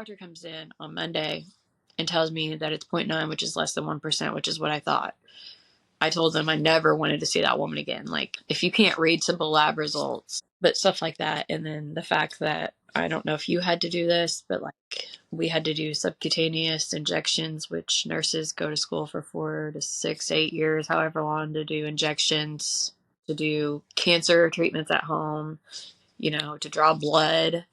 doctor comes in on Monday and tells me that it's 0.9, which is less than 1%, which is what I thought. I told them I never wanted to see that woman again. Like, if you can't read simple lab results, but stuff like that. And then the fact that, I don't know if you had to do this, but like we had to do subcutaneous injections, which nurses go to school for 4 to 6, 8 years, however long, to do injections, to do cancer treatments at home, to draw blood.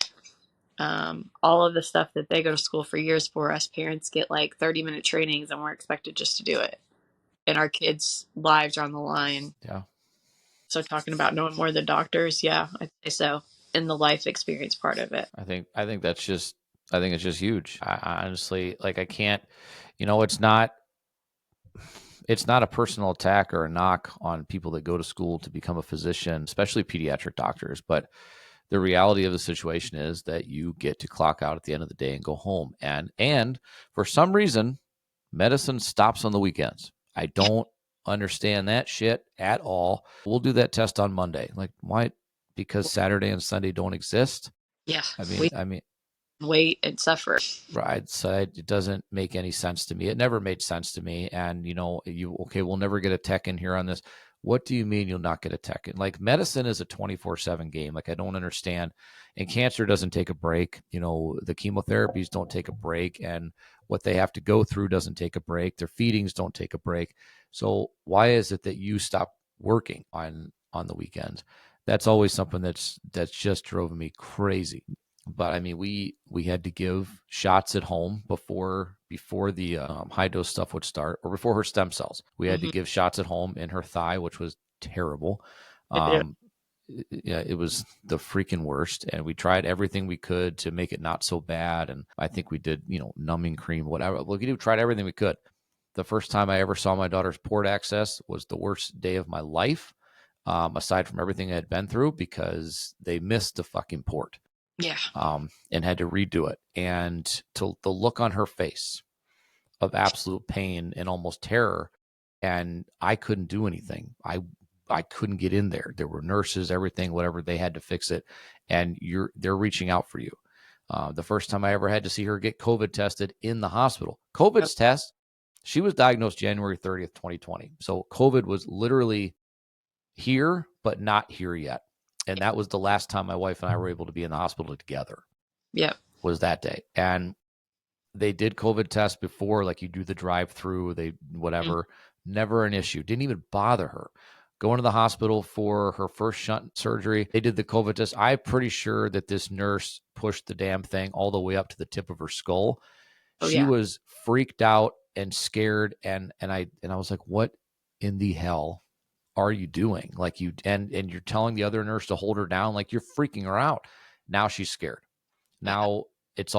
All of the stuff that they go to school for years for, us parents get like 30-minute trainings and we're expected just to do it. And our kids' lives are on the line. Yeah. So talking about knowing more than doctors, yeah, I'd say so. In the life experience part of it. I think it's just huge. I honestly, like, I can't, it's not a personal attack or a knock on people that go to school to become a physician, especially pediatric doctors. But the reality of the situation is that you get to clock out at the end of the day and go home. And for some reason, medicine stops on the weekends. I don't understand that shit at all. We'll do that test on Monday. Like, why? Because Saturday and Sunday don't exist. Yeah. I mean, wait and suffer. right. So it doesn't make any sense to me. It never made sense to me. And, we'll never get a tech in here on this. What do you mean you'll not get a tech in? Like, medicine is a 24/7 game. Like, I don't understand. And cancer doesn't take a break. The chemotherapies don't take a break. And what they have to go through doesn't take a break. Their feedings don't take a break. So why is it that you stop working on the weekends? That's always something that's just driven me crazy. But I mean, we had to give shots at home before the high dose stuff would start, or before her stem cells. We had to give shots at home in her thigh, which was terrible. Yeah, it was the freaking worst. And we tried everything we could to make it not so bad. And I think we did, numbing cream, whatever. We tried everything we could. The first time I ever saw my daughter's port access was the worst day of my life, aside from everything I had been through, because they missed the fucking port. Yeah. And had to redo it. And to the look on her face of absolute pain and almost terror. And I couldn't do anything. I couldn't get in there. There were nurses, everything, whatever, they had to fix it. And they're reaching out for you. The first time I ever had to see her get COVID tested in the hospital. COVID's test, she was diagnosed January 30th, 2020. So COVID was literally here, but not here yet. And that was the last time my wife and I were able to be in the hospital together. Yep. Was that day. And they did COVID tests before, like you do the drive-through, whatever, never an issue. Didn't even bother her. Going to the hospital for her first shunt surgery, they did the COVID test. I'm pretty sure that this nurse pushed the damn thing all the way up to the tip of her skull. She was freaked out and scared. And I was like, what in the hell are you doing? Like, and you're telling the other nurse to hold her down, like you're freaking her out. Now she's scared. Now it's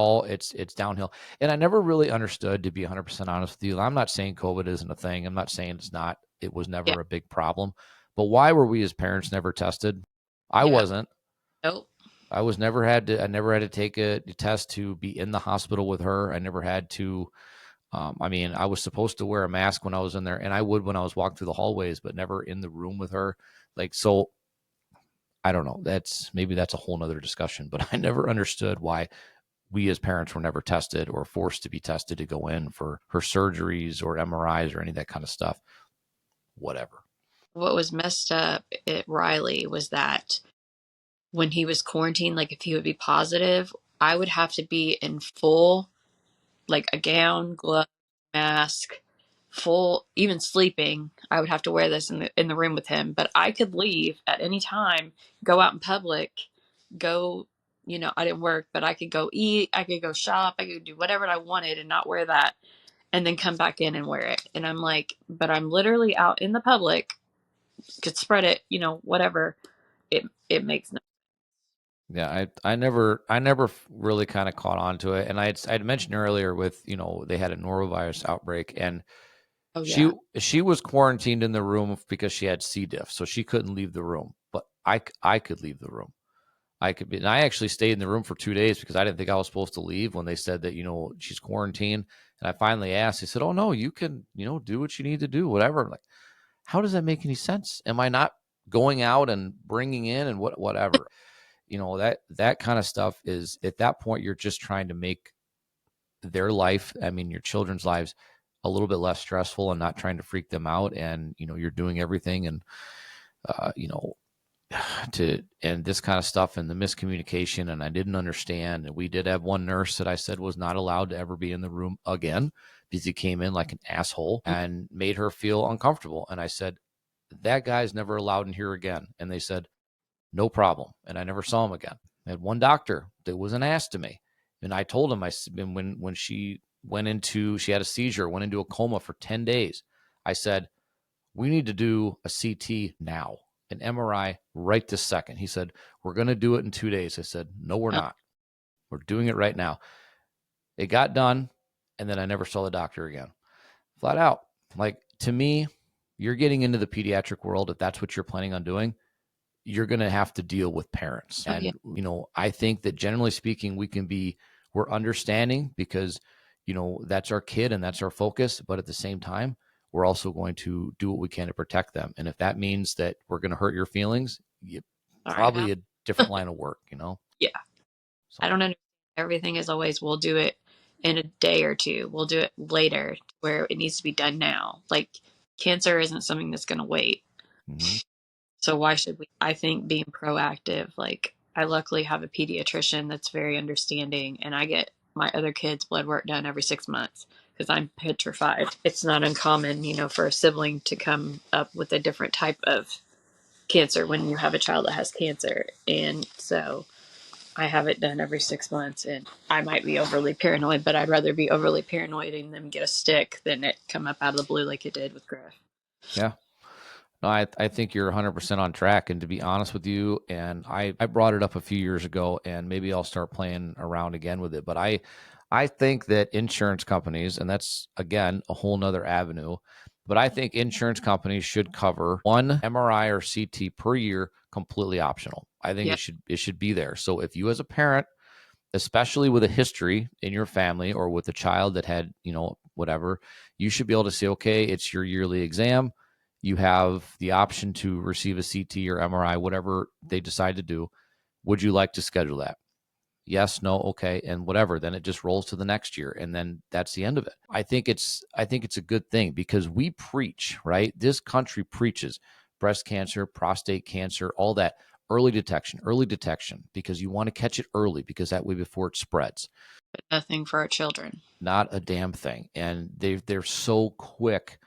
downhill. And I never really understood, to be 100% honest with you. I'm not saying COVID isn't a thing. I'm not saying it's not. It was never a big problem. But why were we as parents never tested? I wasn't. Nope. I never had to take a test to be in the hospital with her. I never had to. I was supposed to wear a mask when I was in there, and I would when I was walking through the hallways, but never in the room with her. Like, so I don't know. Maybe that's a whole nother discussion, but I never understood why we as parents were never tested or forced to be tested to go in for her surgeries or MRIs or any of that kind of stuff. Whatever. What was messed up at Riley was that when he was quarantined, like if he would be positive, I would have to be in full, like a gown, glove, mask, full, even sleeping. I would have to wear this in the room with him, but I could leave at any time, go out in public, go, I didn't work, but I could go eat, I could go shop, I could do whatever I wanted and not wear that, and then come back in and wear it. And I'm like, but I'm literally out in the public, could spread it, whatever. It makes no. Yeah, I never really kind of caught on to it. And I'd mentioned earlier with, they had a norovirus outbreak, and she was quarantined in the room because she had C. diff, so she couldn't leave the room. But I could leave the room. And I actually stayed in the room for 2 days because I didn't think I was supposed to leave when they said that, she's quarantined. And I finally asked, he said, oh no, you can, do what you need to do, whatever. I'm like, how does that make any sense? Am I not going out and bringing in and whatever? That kind of stuff is, at that point, you're just trying to make their life, I mean, your children's lives a little bit less stressful and not trying to freak them out. And, you're doing everything and, you know, and this kind of stuff and the miscommunication. And I didn't understand. And we did have one nurse that I said was not allowed to ever be in the room again because he came in like an asshole and made her feel uncomfortable. And I said, that guy's never allowed in here again. And they said, no problem. And I never saw him again. I had one doctor that was an ass to me. And I told him, when she she had a seizure, went into a coma for 10 days. I said, we need to do a CT now, an MRI right this second. He said, we're going to do it in 2 days. I said, no, we're not. We're doing it right now. It got done. And then I never saw the doctor again. Flat out. Like, to me, you're getting into the pediatric world. If that's what you're planning on doing, you're going to have to deal with parents. Oh, yeah. And, I think that generally speaking, we're understanding because, that's our kid and that's our focus. But at the same time, we're also going to do what we can to protect them. And if that means that we're going to hurt your feelings, probably a different line of work, Yeah. So. I don't understand. Everything is always, we'll do it in a day or two. We'll do it later where it needs to be done now. Like, cancer isn't something that's going to wait. Mm-hmm. So why should we? I think being proactive, like, I luckily have a pediatrician that's very understanding, and I get my other kids' blood work done every 6 months because I'm petrified. It's not uncommon, for a sibling to come up with a different type of cancer when you have a child that has cancer. And so I have it done every 6 months, and I might be overly paranoid, but I'd rather be overly paranoid and them get a stick than it come up out of the blue like it did with Griff. Yeah. No, I think you're 100% on track. And to be honest with you, and I brought it up a few years ago, and maybe I'll start playing around again with it. But I think that insurance companies, and that's, again, a whole nother avenue, but I think insurance companies should cover one MRI or CT per year, completely optional. I think Yeah. it should be there. So if you as a parent, especially with a history in your family or with a child that had, whatever, you should be able to say, okay, it's your yearly exam. You have the option to receive a CT or MRI, whatever they decide to do. Would you like to schedule that? Yes, no, okay, and whatever. Then it just rolls to the next year, and then that's the end of it. I think it's a good thing because we preach, right? This country preaches breast cancer, prostate cancer, all that early detection, because you want to catch it early because that way before it spreads. But nothing for our children. Not a damn thing, and they're so quick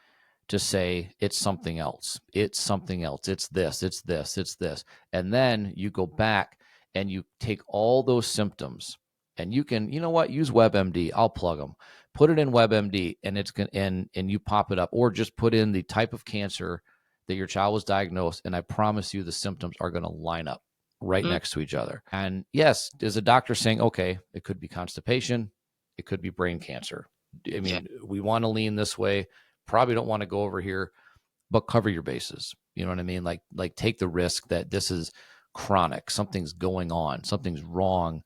to say it's something else. It's something else. It's this, it's this, it's this. And then you go back and you take all those symptoms and you can, use WebMD. I'll plug them. Put it in WebMD and it's going and you pop it up, or just put in the type of cancer that your child was diagnosed. And I promise you the symptoms are going to line up right next to each other. And yes, is a doctor saying, okay, it could be constipation. It could be brain cancer. I mean, we want to lean this way. Probably don't want to go over here, but cover your bases. You know what I mean? Like take the risk that this is chronic, something's going on, something's wrong,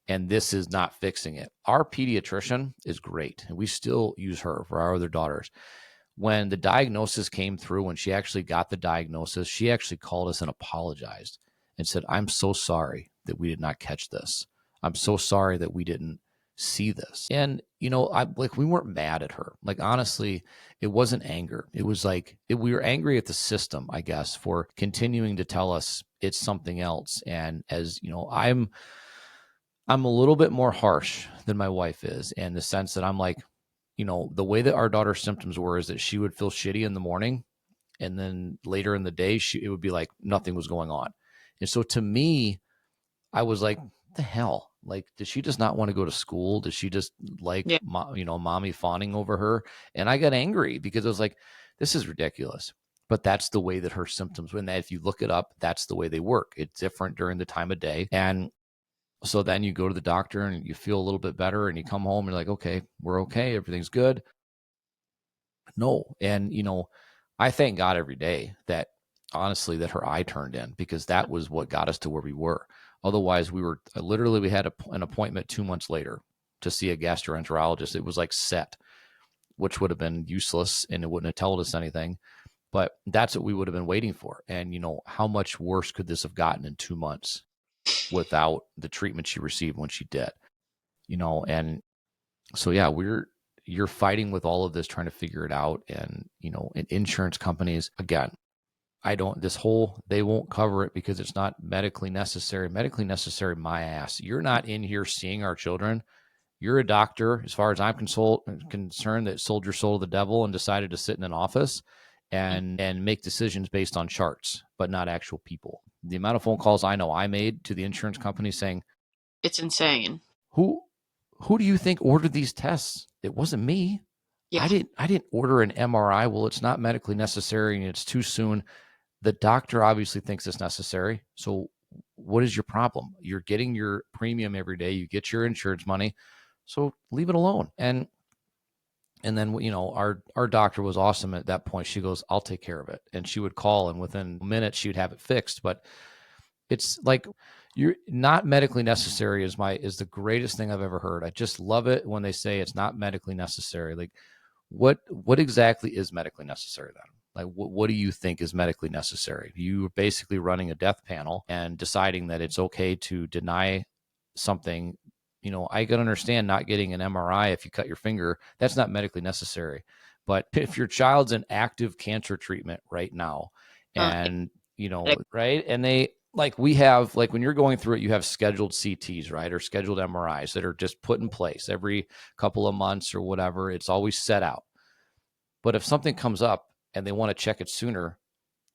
and this is not fixing it. Our pediatrician is great, and we still use her for our other daughters. When the diagnosis came through, when she actually got the diagnosis, she actually called us and apologized and said, I'm so sorry that we did not catch this. I'm so sorry that we didn't see this. And, we weren't mad at her. Like, honestly, it wasn't anger. It was like, we were angry at the system, I guess, for continuing to tell us it's something else. And as, I'm a little bit more harsh than my wife is, in the sense that I'm like, the way that our daughter's symptoms were is that she would feel shitty in the morning. And then later in the day, it would be like nothing was going on. And so to me, I was like, what the hell? Like, does she just not want to go to school? Does she just like, mommy fawning over her? And I got angry because I was like, this is ridiculous. But that's the way that her symptoms, when if you look it up, that's the way they work. It's different during the time of day. And so then you go to the doctor and you feel a little bit better and you come home and you're like, okay, we're okay. Everything's good. No. And, I thank God every day that, honestly, that her eye turned in, because that was what got us to where we were. Otherwise, we had an appointment 2 months later to see a gastroenterologist. It was like set, which would have been useless and it wouldn't have told us anything. But that's what we would have been waiting for. And, how much worse could this have gotten in 2 months without the treatment she received when she did? And So yeah, you're fighting with all of this, trying to figure it out. And, and insurance companies, again, they won't cover it because it's not medically necessary. Medically necessary, my ass. You're not in here seeing our children. You're a doctor, as far as I'm concerned, that sold your soul to the devil and decided to sit in an office and make decisions based on charts, but not actual people. The amount of phone calls I know I made to the insurance company saying, It's insane. "Who who do you think ordered these tests? It wasn't me. Yeah. I didn't order an MRI. Well, it's not medically necessary and it's too soon. The doctor obviously thinks it's necessary. So what is your problem? You're getting your premium every day. You get your insurance money. So leave it alone." And then, our doctor was awesome at that point. She goes, "I'll take care of it." And she would call, and within minutes she'd have it fixed. But it's like, you're not medically necessary is the greatest thing I've ever heard. I just love it when they say it's not medically necessary. Like, what exactly is medically necessary then? Like, what do you think is medically necessary? You're basically running a death panel and deciding that it's okay to deny something. I can understand not getting an MRI if you cut your finger. That's not medically necessary. But if your child's in active cancer treatment right now, Uh, and, right, and they, like, we have, like, when you're going through it, you have scheduled CTs, right, or scheduled MRIs that are just put in place every couple of months or whatever. It's always set out. But if something comes up and they want to check it sooner,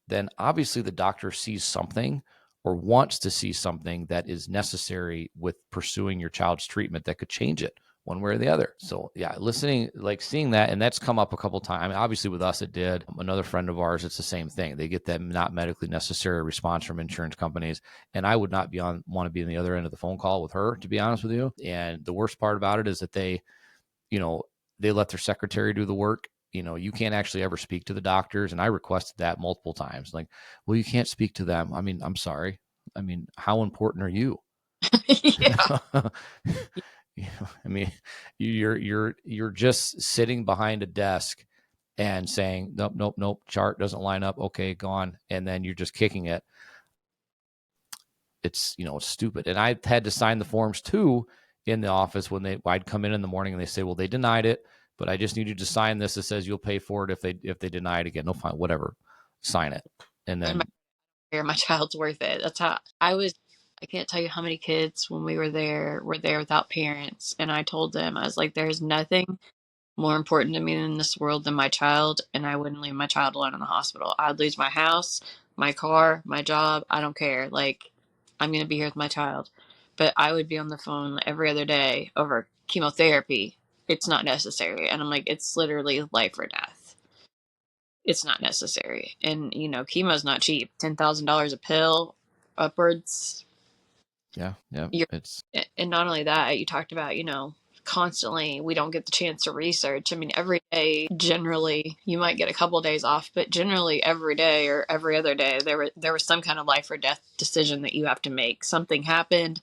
then obviously the doctor sees something or wants to see something that is necessary with pursuing your child's treatment that could change it one way or the other. So yeah, listening, like, seeing that, and that's come up a couple of times. I mean, obviously with us, it did. Another friend of ours, it's the same thing. They get that not medically necessary response from insurance companies. And I would not want to be on the other end of the phone call with her, to be honest with you. And the worst part about it is that you know, they let their secretary do the work. You can't actually ever speak to the doctors. And I requested that multiple times. Like, well, you can't speak to them. I mean, I'm sorry. I mean, how important are you? yeah. I mean, you're just sitting behind a desk and saying, nope, nope, nope, chart doesn't line up. Okay, gone. And then you're just kicking it. It's stupid. And I had to sign the forms too in the office when I'd come in the morning and they say, well, they denied it, but I just need you to sign this. It says you'll pay for it if they deny it again. No, fine, whatever, sign it. And then, My child's worth it. That's how I was. I can't tell you how many kids when we were there without parents. And I told them, I was like, there's nothing more important to me in this world than my child. And I wouldn't leave my child alone in the hospital. I'd lose my house, my car, my job. I don't care. Like, I'm going to be here with my child. But I would be on the phone every other day over chemotherapy. It's not necessary. And I'm like, it's literally life or death. It's not necessary. And, chemo's not cheap. $10,000 a pill, upwards. yeah, yeah, You're, it's and not only that, you talked about, constantly we don't get the chance to research. I mean, every day, generally, you might get a couple of days off, but generally every day or every other day, there was some kind of life or death decision that you have to make. Something happened,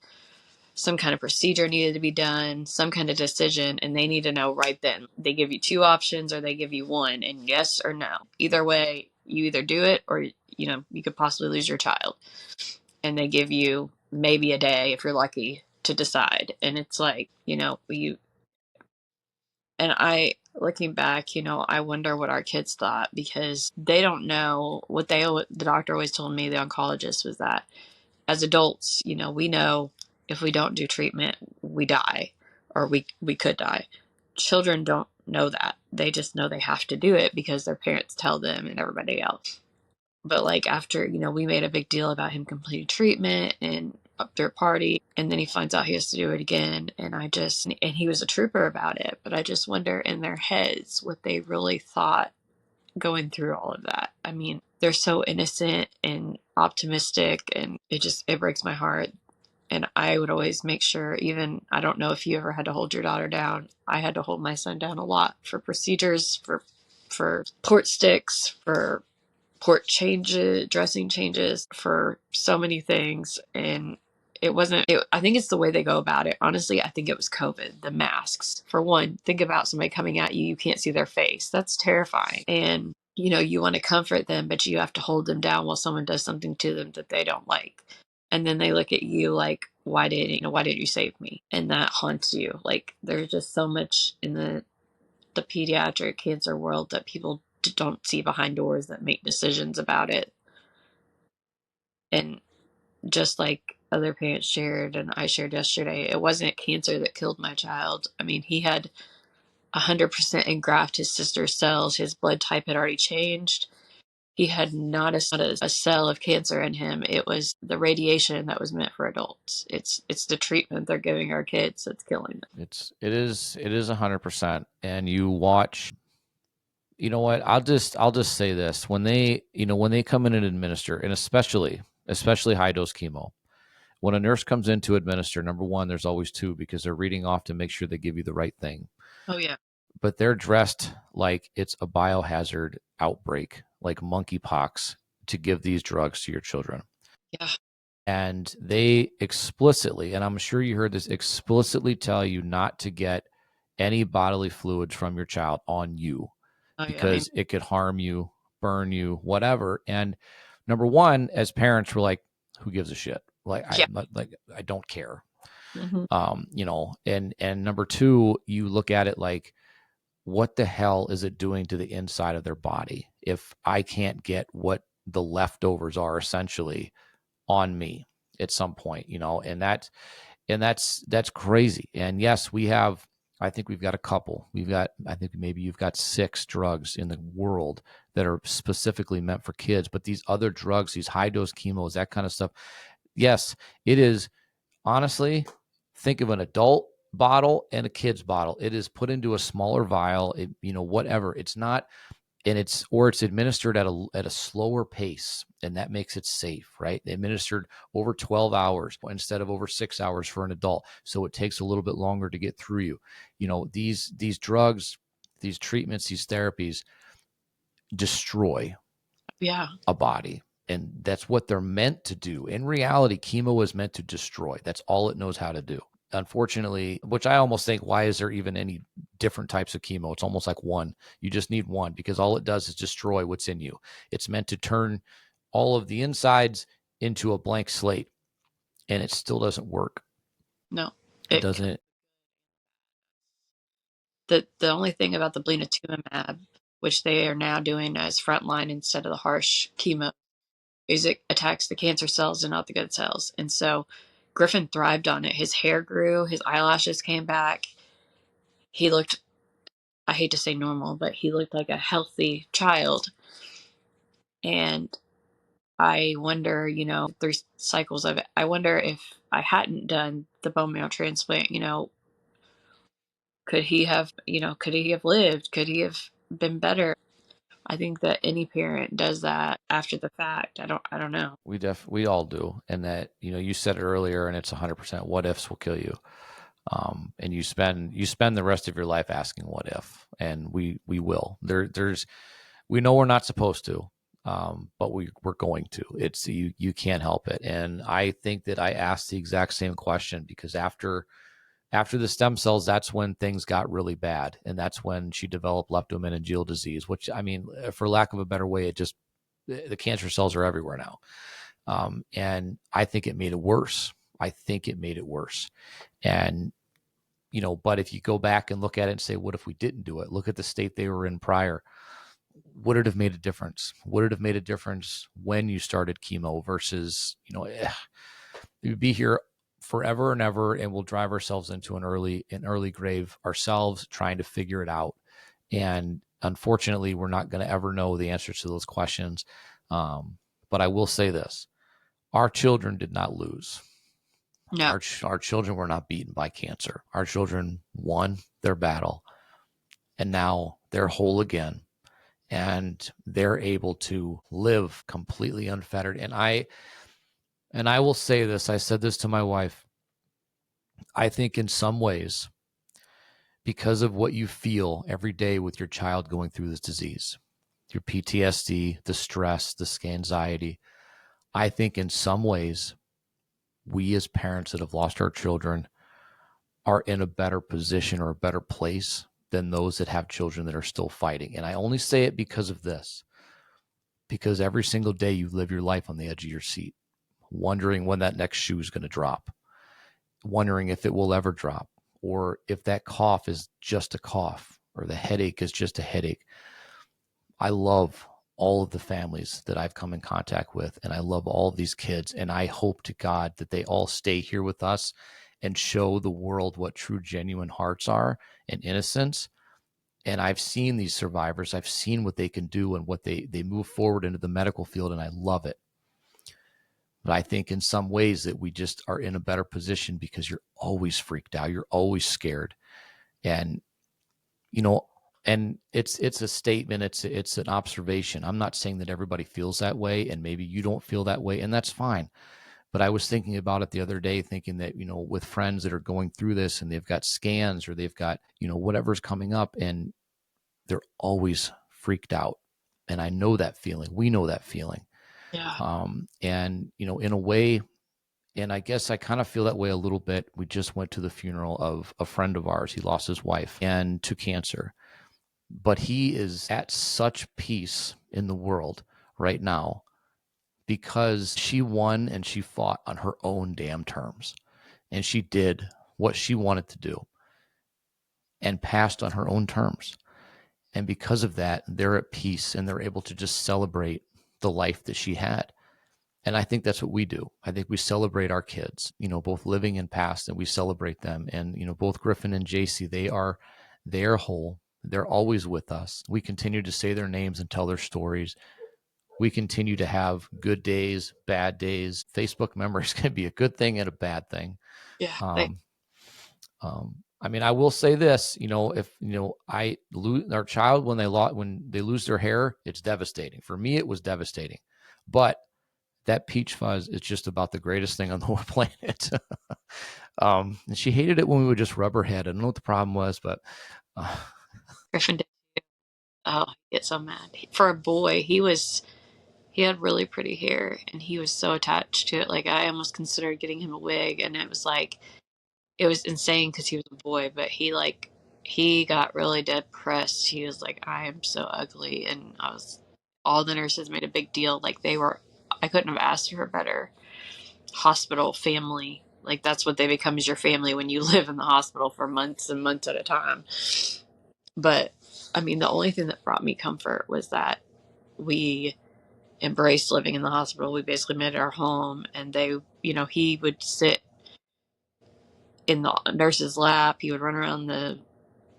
some kind of procedure needed to be done, some kind of decision, and they need to know right then. They give you two options or they give you one, and yes or no. Either way, you either do it or, you could possibly lose your child. And they give you maybe a day if you're lucky to decide. And it's like, looking back, I wonder what our kids thought because they don't know the doctor always told me, the oncologist, was that as adults, we know if we don't do treatment, we die or we could die. Children don't know that. They just know they have to do it because their parents tell them and everybody else. But like after, we made a big deal about him completing treatment and up their party, and then he finds out he has to do it again. And he was a trooper about it. But I just wonder in their heads what they really thought going through all of that. I mean, they're so innocent and optimistic, and it breaks my heart. And I would always make sure, even, I don't know if you ever had to hold your daughter down. I had to hold my son down a lot for procedures, for port sticks, for port changes, dressing changes, for so many things. And I think it's the way they go about it. Honestly, I think it was COVID, the masks. For one, think about somebody coming at you, you can't see their face. That's terrifying. And, you want to comfort them, but you have to hold them down while someone does something to them that they don't like. And then they look at you like, why did you save me? And that haunts you. Like, there's just so much in the pediatric cancer world that people don't see behind doors that make decisions about it. And just like other parents shared and I shared yesterday, it wasn't cancer that killed my child. I mean, he had 100% engraft his sister's cells. His blood type had already changed. He had not a cell of cancer in him. It was the radiation that was meant for adults. It's the treatment they're giving our kids that's killing them. It is 100%. And you watch, you know what? I'll just say this. When they come in and administer, and especially high dose chemo, when a nurse comes in to administer, number one, there's always two because they're reading off to make sure they give you the right thing. Oh yeah. But they're dressed like it's a biohazard outbreak, like monkeypox, to give these drugs to your children. Yeah. And they explicitly, and I'm sure you heard this, explicitly tell you not to get any bodily fluids from your child on you Oh yeah. I mean, because it could harm you, burn you, whatever. And number one, as parents, we're like, who gives a shit? yeah. I don't care. Hmm. And number two, you look at it like, what the hell is it doing to the inside of their body if I can't get what the leftovers are essentially on me at some point, and that's crazy. And yes, I think we've got a couple. I think maybe you've got 6 drugs in the world that are specifically meant for kids, but these other drugs, these high dose chemos, that kind of stuff. Yes, it is. Honestly, think of an adult bottle and a kid's bottle. It is put into a smaller vial, whatever. It's not, and it's administered at a slower pace, and that makes it safe, right? Administered over 12 hours instead of over 6 hours for an adult, so it takes a little bit longer to get through you. These drugs, these treatments, these therapies destroy Yeah. a body. And that's what they're meant to do. In reality, chemo is meant to destroy. That's all it knows how to do. Unfortunately, which I almost think, why is there even any different types of chemo? It's almost like one. You just need one because all it does is destroy what's in you. It's meant to turn all of the insides into a blank slate, and it still doesn't work. No. It It doesn't. the only thing about the blinatumomab, which they are now doing as frontline instead of the harsh chemo, is it attacks the cancer cells and not the good cells. And so Griffin thrived on it. His hair grew, his eyelashes came back. He looked, I hate to say normal, but he looked like a healthy child. And I wonder, 3 cycles of it, I wonder if I hadn't done the bone marrow transplant, could he have lived? Could he have been better? I think that any parent does that after the fact. I don't know. We all do, and that you said it earlier, and it's 100%. What ifs will kill you, and you spend the rest of your life asking what if, and we will. We know we're not supposed to, but we're going to. It's you can't help it, and I think that I asked the exact same question because after the stem cells, that's when things got really bad, and that's when she developed leptomeningeal disease, which, I mean, for lack of a better way, the cancer cells are everywhere now. And I think it made it worse. And, but if you go back and look at it and say, what if we didn't do it? Look at the state they were in prior. Would it have made a difference? Would it have made a difference when you started chemo versus, we'd be here forever and ever, and we'll drive ourselves into an early grave ourselves trying to figure it out. And unfortunately, we're not going to ever know the answers to those questions. But I will say this: our children did not lose. No. Our children were not beaten by cancer. Our children won their battle, and now they're whole again, and they're able to live completely unfettered. And I will say this: I said this to my wife. I think in some ways, because of what you feel every day with your child going through this disease, your PTSD, the stress, the anxiety, I think in some ways, we as parents that have lost our children are in a better position or a better place than those that have children that are still fighting. And I only say it because of this, because every single day you live your life on the edge of your seat, wondering when that next shoe is going to drop, wondering if it will ever drop, or if that cough is just a cough, or the headache is just a headache. I love all of the families that I've come in contact with, and I love all of these kids, and I hope to God that they all stay here with us and show the world what true, genuine hearts are and innocence. And I've seen these survivors. I've seen what they can do and what they move forward into the medical field, and I love it. But I think in some ways that we just are in a better position because you're always freaked out. You're always scared. And, you know, and it's a statement. It's an observation. I'm not saying that everybody feels that way, and maybe you don't feel that way, and that's fine. But I was thinking about it the other day, thinking that, with friends that are going through this and they've got scans or they've got, whatever's coming up, and they're always freaked out. And I know that feeling. We know that feeling. Yeah. And, in a way, and I guess I kind of feel that way a little bit. We just went to the funeral of a friend of ours. He lost his wife and to cancer. But he is at such peace in the world right now because she won and she fought on her own damn terms. And she did what she wanted to do and passed on her own terms. And because of that, they're at peace and they're able to just celebrate the life that she had. And I think that's what we do. I think we celebrate our kids, both living and past, and we celebrate them. And, both Griffin and JC, they're whole. They're always with us. We continue to say their names and tell their stories. We continue to have good days, bad days. Facebook memories can be a good thing and a bad thing. Yeah. I mean, I will say this, if, I lose our child when they lose their hair, it's devastating. For me, it was devastating. But that peach fuzz is just about the greatest thing on the whole planet. And she hated it when we would just rub her head. I don't know what the problem was, but Griffin did. Oh, he gets so mad. For a boy, he had really pretty hair and he was so attached to it. Like, I almost considered getting him a wig, and it was like, it was insane because he was a boy, but he got really depressed. He was like, I am so ugly. And all the nurses made a big deal. Like, I couldn't have asked for a better hospital family. Like, that's what they become, is your family when you live in the hospital for months and months at a time. But I mean, the only thing that brought me comfort was that we embraced living in the hospital. We basically made it our home, and he would sit in the nurse's lap. He would run around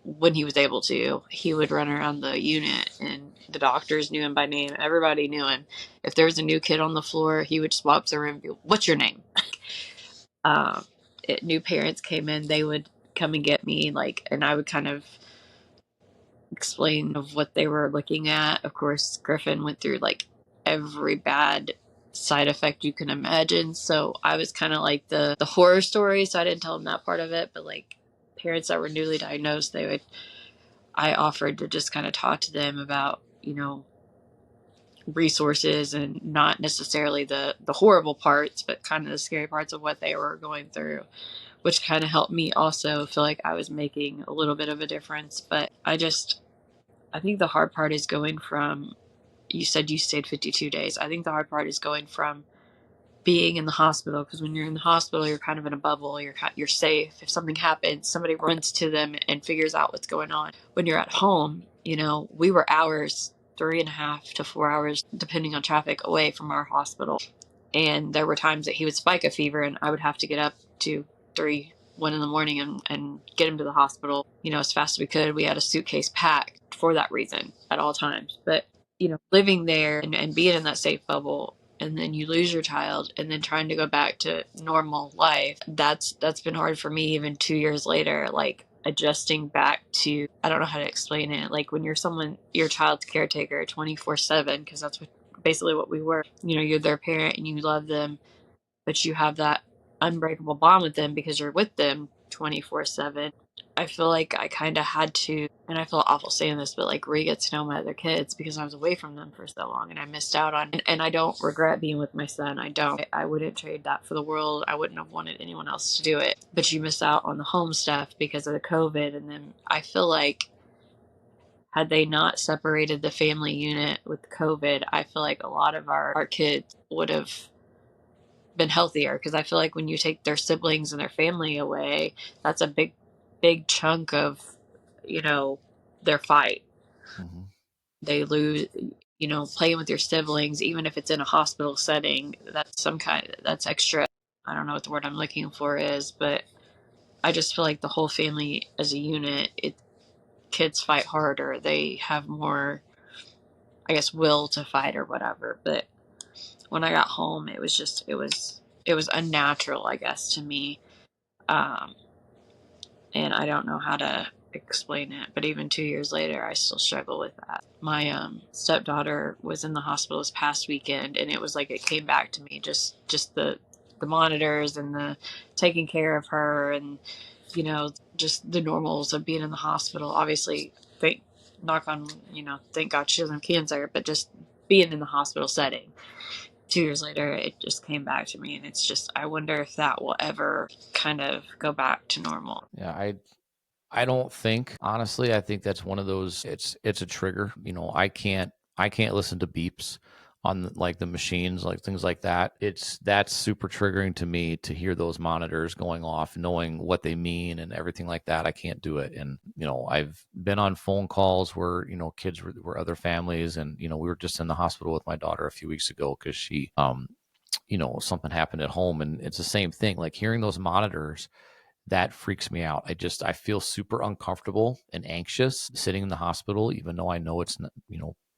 when he was able to, he would run around the unit, and the doctors knew him by name. Everybody knew him. If there was a new kid on the floor, he would just walk up to the room and be, what's your name? New parents came in, they would come and get me, like, and I would kind of explain of what they were looking at. Of course, Griffin went through like every bad side effect you can imagine. So I was kind of like the horror story. So I didn't tell them that part of it. But like parents that were newly diagnosed, I offered to just kind of talk to them about, resources, and not necessarily the horrible parts, but kind of the scary parts of what they were going through, which kind of helped me also feel like I was making a little bit of a difference. But I think the hard part is going from, you said you stayed 52 days. I think the hard part is going from being in the hospital, because when you're in the hospital, you're kind of in a bubble. You're safe. If something happens, somebody runs to them and figures out what's going on. When you're at home, we were hours, 3.5 to 4 hours, depending on traffic, away from our hospital. And there were times that he would spike a fever, and I would have to get up to 1 in the morning and get him to the hospital, as fast as we could. We had a suitcase packed for that reason at all times. But, living there and being in that safe bubble, and then you lose your child, and then trying to go back to normal life, that's been hard for me even 2 years later, like adjusting back to, I don't know how to explain it. Like when you're your child's caretaker 24/7, because that's basically what we were. You're their parent and you love them, but you have that unbreakable bond with them because you're with them 24/7. I feel like I kind of had to, and I feel awful saying this, but like re get to know my other kids because I was away from them for so long and I missed out on, and I don't regret being with my son. I don't. I wouldn't trade that for the world. I wouldn't have wanted anyone else to do it. But you miss out on the home stuff because of the COVID. And then I feel like, had they not separated the family unit with COVID, I feel like a lot of our kids would have been healthier, because I feel like when you take their siblings and their family away, that's a big chunk of, you know, their fight. Mm-hmm. They lose, you know, playing with your siblings, even if it's in a hospital setting, that's extra. I don't know what the word I'm looking for is, but I just feel like the whole family as a unit, kids fight harder. They have more, I guess, will to fight or whatever. But when I got home, it was unnatural, I guess, to me. Um, and I don't know how to explain it. But even 2 years later, I still struggle with that. My stepdaughter was in the hospital this past weekend, and it was like it came back to me. Just the monitors and the taking care of her, and you know, just the normals of being in the hospital. Obviously, thank knock on, you know, thank God she doesn't have cancer, but just being in the hospital setting. 2 years later, it just came back to me, and it's just, I wonder if that will ever kind of go back to normal. Yeah, I don't think, honestly, I think that's one of those, it's a trigger. I can't listen to beeps on like the machines, like things like that. That's super triggering to me to hear those monitors going off, knowing what they mean and everything like that. I can't do it. And, I've been on phone calls where, kids were other families, and, we were just in the hospital with my daughter a few weeks ago because she, something happened at home, and it's the same thing. Like hearing those monitors, that freaks me out. I feel super uncomfortable and anxious sitting in the hospital, even though I know it's not,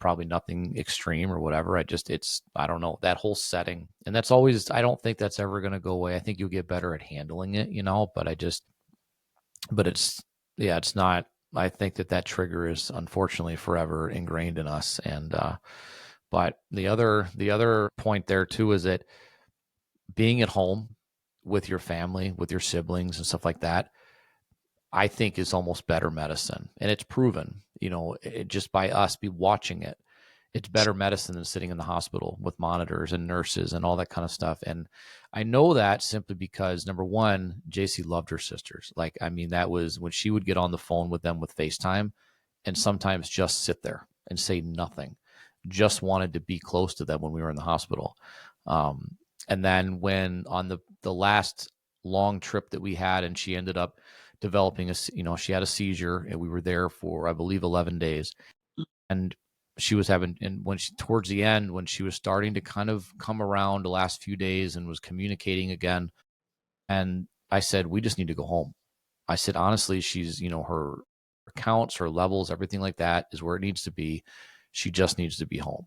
probably nothing extreme or whatever. I don't know, that whole setting. And that's always, I don't think that's ever going to go away. I think you'll get better at handling it, but yeah, it's not, I think that trigger is unfortunately forever ingrained in us. And, but the other point there too is that being at home with your family, with your siblings and stuff like that, I think is almost better medicine. And it's proven, just by us be watching it, it's better medicine than sitting in the hospital with monitors and nurses and all that kind of stuff. And I know that simply because, number one, JC loved her sisters. Like, I mean, that was when she would get on the phone with them with FaceTime and sometimes just sit there and say nothing, just wanted to be close to them when we were in the hospital. And then when on the last long trip that we had, and she ended up developing she had a seizure, and we were there for, I believe, 11 days. And she was having, and towards the end, when she was starting to kind of come around the last few days and was communicating again, and I said, we just need to go home. I said, honestly, she's, her counts, her levels, everything like that is where it needs to be. She just needs to be home.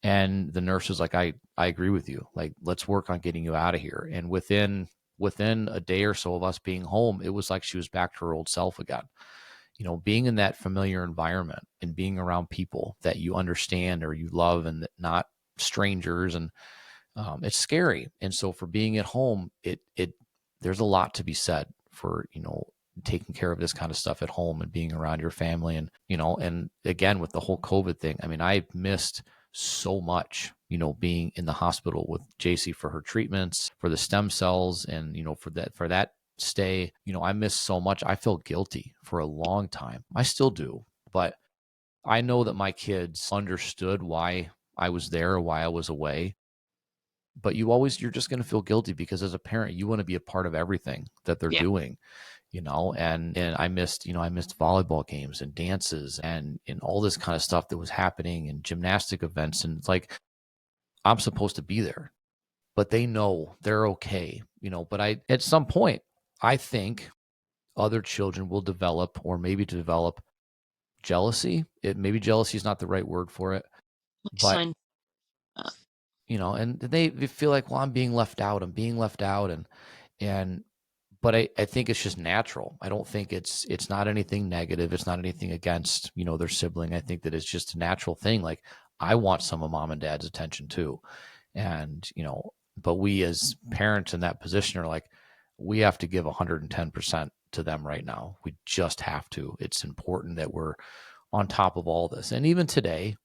And the nurse was like, I agree with you. Like, let's work on getting you out of here. And within a day or so of us being home, it was like she was back to her old self again. Being in that familiar environment and being around people that you understand or you love, and not strangers. And it's scary. And so for being at home, there's a lot to be said for, taking care of this kind of stuff at home and being around your family. And again, with the whole COVID thing, I mean, I missed so much, being in the hospital with JC for her treatments, for the stem cells, and, for that stay. I missed so much. I felt guilty for a long time. I still do, but I know that my kids understood why I was there, why I was away. But you're just going to feel guilty because as a parent, you want to be a part of everything that they're Yeah. doing, and I missed volleyball games and dances and all this kind of stuff that was happening, and gymnastic events. And it's like, I'm supposed to be there, but they know they're okay, but at some point, I think other children will develop, or maybe develop, jealousy. Maybe jealousy is not the right word for it, but Sign up. and they feel like, well, I'm being left out. I'm being left out. And but I think it's just natural. I don't think it's not anything negative. It's not anything against, their sibling. I think that it's just a natural thing. Like, I want some of mom and dad's attention too. And, but we as parents in that position are like, we have to give 110% to them right now. We just have to. It's important that we're on top of all this. And even today,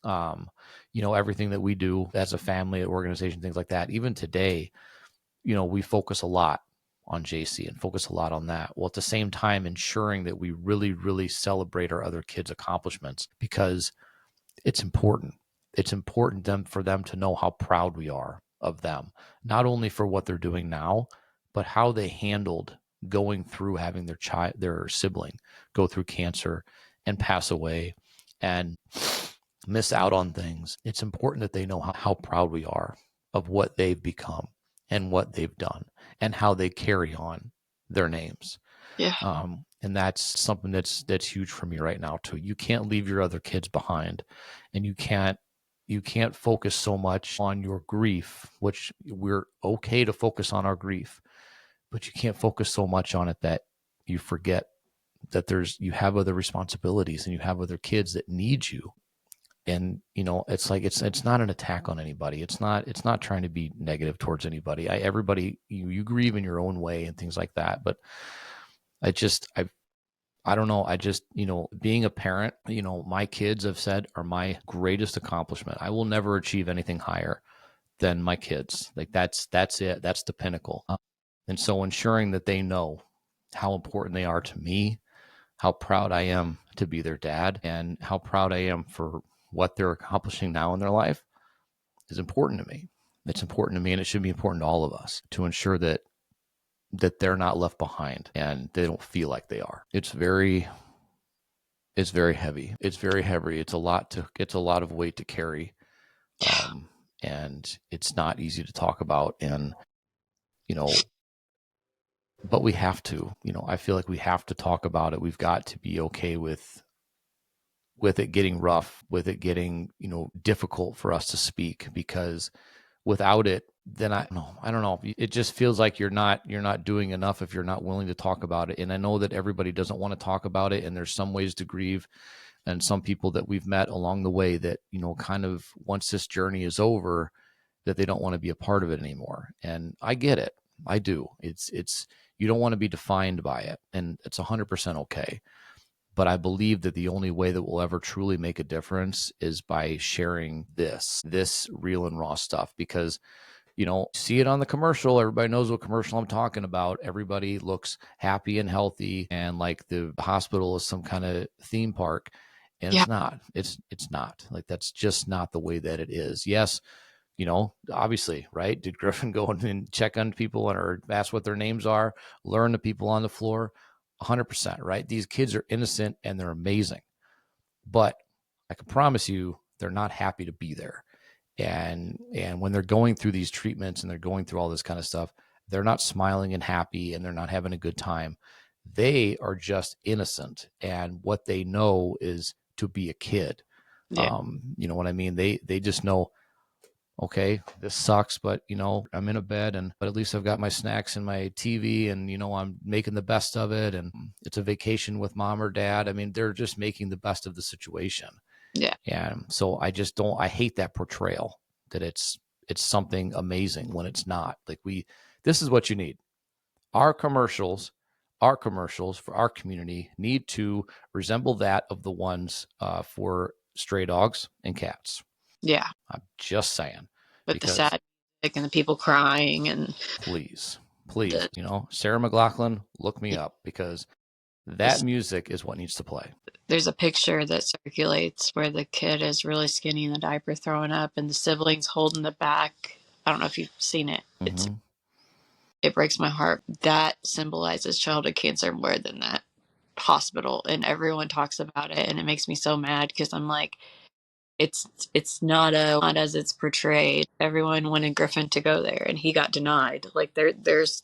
everything that we do as a family, organization, things like that, even today, we focus a lot on JC and focus a lot on that, while at the same time ensuring that we really, really celebrate our other kids' accomplishments, because it's important. It's important for them to know how proud we are of them, not only for what they're doing now, but how they handled going through having their sibling go through cancer and pass away and miss out on things. It's important that they know how proud we are of what they've become and what they've done and how they carry on their names. Yeah. And that's something that's huge for me right now too. You can't leave your other kids behind, and you can't focus so much on your grief, which we're okay to focus on our grief, but you can't focus so much on it that you forget that you have other responsibilities and you have other kids that need you. And it's like it's not an attack on anybody. It's not trying to be negative towards anybody. Everybody, you grieve in your own way and things like that. But I don't know. I just, being a parent, my kids have said are my greatest accomplishment. I will never achieve anything higher than my kids. Like that's it. That's the pinnacle. And so ensuring that they know how important they are to me, how proud I am to be their dad, and how proud I am for what they're accomplishing now in their life is important to me. It's important to me, and it should be important to all of us to ensure that they're not left behind and they don't feel like they are. It's very heavy. It's very heavy. It's a lot of weight to carry. And it's not easy to talk about. And, but we have to, I feel like we have to talk about it. We've got to be okay with it getting rough, with it getting, difficult for us to speak, because without it, then I don't know. It just feels like you're not doing enough if you're not willing to talk about it. And I know that everybody doesn't want to talk about it, and there's some ways to grieve, and some people that we've met along the way that, kind of once this journey is over, that they don't want to be a part of it anymore. And I get it. I do. It's you don't want to be defined by it, and it's 100% okay. But I believe that the only way that we'll ever truly make a difference is by sharing this real and raw stuff, because see it on the commercial. Everybody knows what commercial I'm talking about. Everybody looks happy and healthy, and like the hospital is some kind of theme park. And Yeah. it's not. It's not. Like, that's just not the way that it is. Yes, obviously, right? Did Griffin go and check on people or ask what their names are, learn the people on the floor? 100%, right? These kids are innocent and they're amazing. But I can promise you, they're not happy to be there. And when they're going through these treatments and they're going through all this kind of stuff, they're not smiling and happy, and they're not having a good time. They are just innocent, and what they know is to be a kid. Yeah. You know what I mean? They just know, okay, this sucks, but I'm in a bed, but at least I've got my snacks and my TV, and I'm making the best of it, and it's a vacation with mom or dad. I mean, they're just making the best of the situation. Yeah. And so I hate that portrayal that it's something amazing when it's not. Like, this is what you need. Our commercials for our community need to resemble that of the ones for stray dogs and cats. Yeah. I'm just saying. With the sad music and the people crying and please, the, Sarah McLachlan, look me up, because that music is what needs to play. there's a picture that circulates where the kid is really skinny in the diaper throwing up, and the siblings holding the back. I don't know if you've seen it. Mm-hmm. It breaks my heart. That symbolizes childhood cancer more than that hospital, and everyone talks about it, and it makes me so mad, because I'm like, it's not as it's portrayed. Everyone wanted Griffin to go there, and he got denied. Like, there's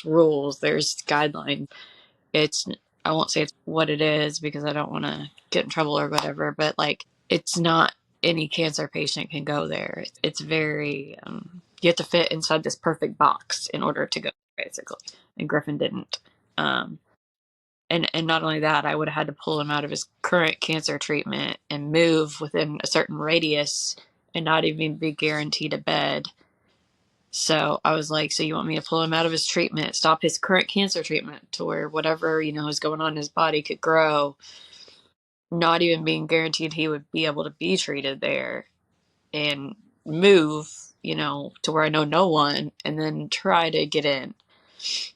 rules, there's guidelines. It's I won't say it's what it is, because I don't want to get in trouble or whatever, but like, it's not any cancer patient can go there. It's very you have to fit inside this perfect box in order to go, basically. And Griffin didn't. And not only that, I would have had to pull him out of his current cancer treatment and move within a certain radius and not even be guaranteed a bed. So I was like, so you want me to pull him out of his treatment, stop his current cancer treatment to where whatever, is going on in his body could grow, not even being guaranteed he would be able to be treated there, and move, to where I know no one, and then try to get in.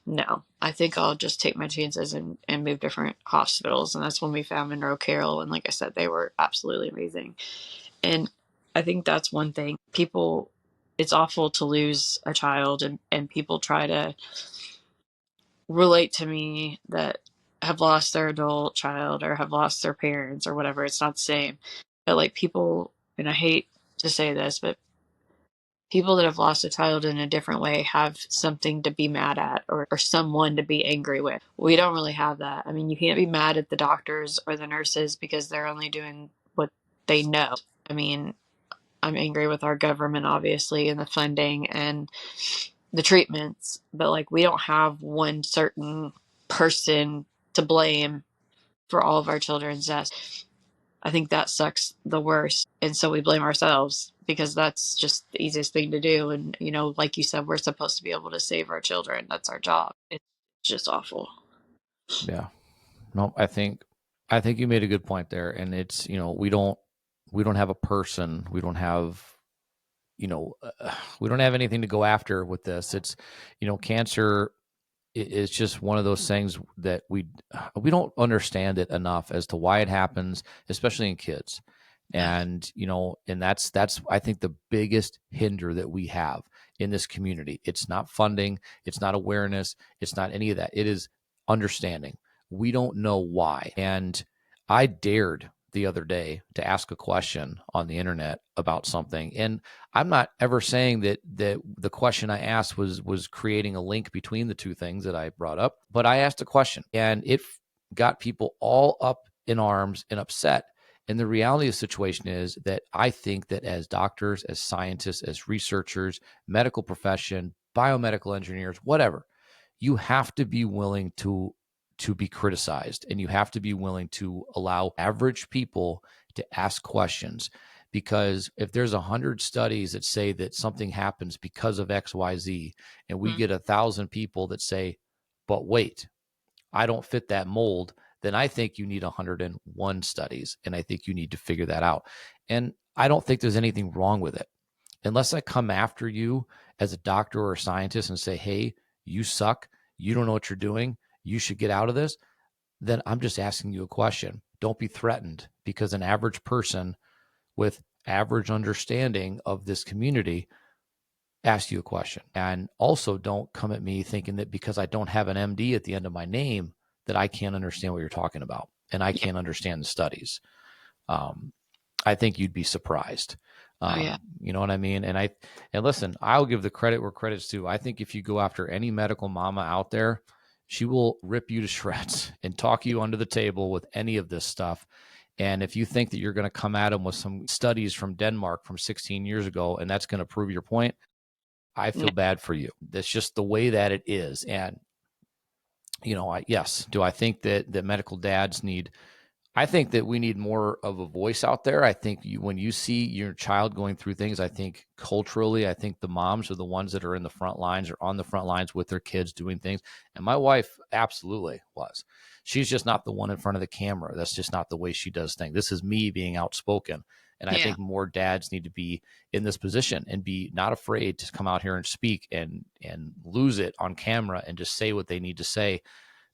No, I think I'll just take my chances and move different hospitals. And that's when we found Monroe Carroll. And like I said, they were absolutely amazing. And I think that's one thing people, it's awful to lose a child, and people try to relate to me that have lost their adult child or have lost their parents or whatever. It's not the same. But like people, and I hate to say this, but people that have lost a child in a different way have something to be mad at, or someone to be angry with. We don't really have that. I mean, you can't be mad at the doctors or the nurses because they're only doing what they know. I mean, I'm angry with our government, obviously, and the funding and the treatments, but like we don't have one certain person to blame for all of our children's deaths. I think that sucks the worst. And so we blame ourselves because that's just the easiest thing to do. And, you know, like you said, we're supposed to be able to save our children. That's our job. It's just awful. Yeah. No, I think you made a good point there. And it's, we don't have a person. We don't have, we don't have anything to go after with this. It's, cancer is just one of those things that we don't understand it enough as to why it happens, especially in kids. Yeah. And and that's I think the biggest hinder that we have in this community. It's not funding, it's not awareness, it's not any of that. It is understanding. We don't know why. And I dared the other day to ask a question on the internet about something, and I'm not ever saying that the question I asked was creating a link between the two things that I brought up, but I asked a question and it got people all up in arms and upset. And the reality of the situation is that I think that as doctors, as scientists, as researchers, medical profession, biomedical engineers, whatever, you have to be willing to be criticized, and you have to be willing to allow average people to ask questions. Because if there's 100 studies that say that something happens because of XYZ, and we Mm. get 1,000 people that say, but wait, I don't fit that mold, then I think you need 101 studies. And I think you need to figure that out. And I don't think there's anything wrong with it. Unless I come after you as a doctor or a scientist and say, hey, you suck, you don't know what you're doing, you should get out of this, then I'm just asking you a question. Don't be threatened, because an average person with average understanding of this community ask you a question. And also don't come at me thinking that because I don't have an MD at the end of my name that I can't understand what you're talking about and I Yeah. can't understand the studies. Um, I think you'd be surprised. Oh, yeah. You know what I mean? And listen, I'll give the credit where credit's due. I think if you go after any medical mama out there, she will rip you to shreds and talk you under the table with any of this stuff. And if you think that you're going to come at them with some studies from Denmark from 16 years ago and that's going to prove your point, I No. feel bad for you. That's just the way that it is. And, yes, do I think that medical dads need, I think that we need more of a voice out there. I think when you see your child going through things, I think culturally, I think the moms are the ones that are in the front lines or on the front lines with their kids doing things. And my wife absolutely was. She's just not the one in front of the camera. That's just not the way she does things. This is me being outspoken. And I Yeah. think more dads need to be in this position and be not afraid to come out here and speak and lose it on camera and just say what they need to say,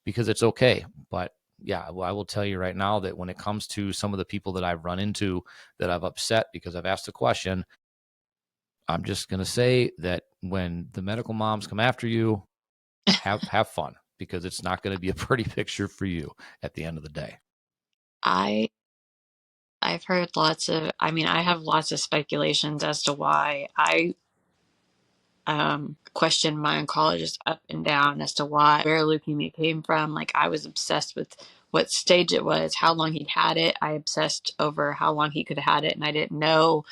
because it's okay. But yeah, well, I will tell you right now that when it comes to some of the people that I've run into that I've upset because I've asked a question, I'm just going to say that when the medical moms come after you, have fun, because it's not going to be a pretty picture for you at the end of the day. I I've heard lots of, I mean, I have lots of speculations as to why I questioned my oncologist up and down as to where leukemia came from. Like I was obsessed with what stage it was, how long he'd had it. I obsessed over how long he could have had it, and I didn't know.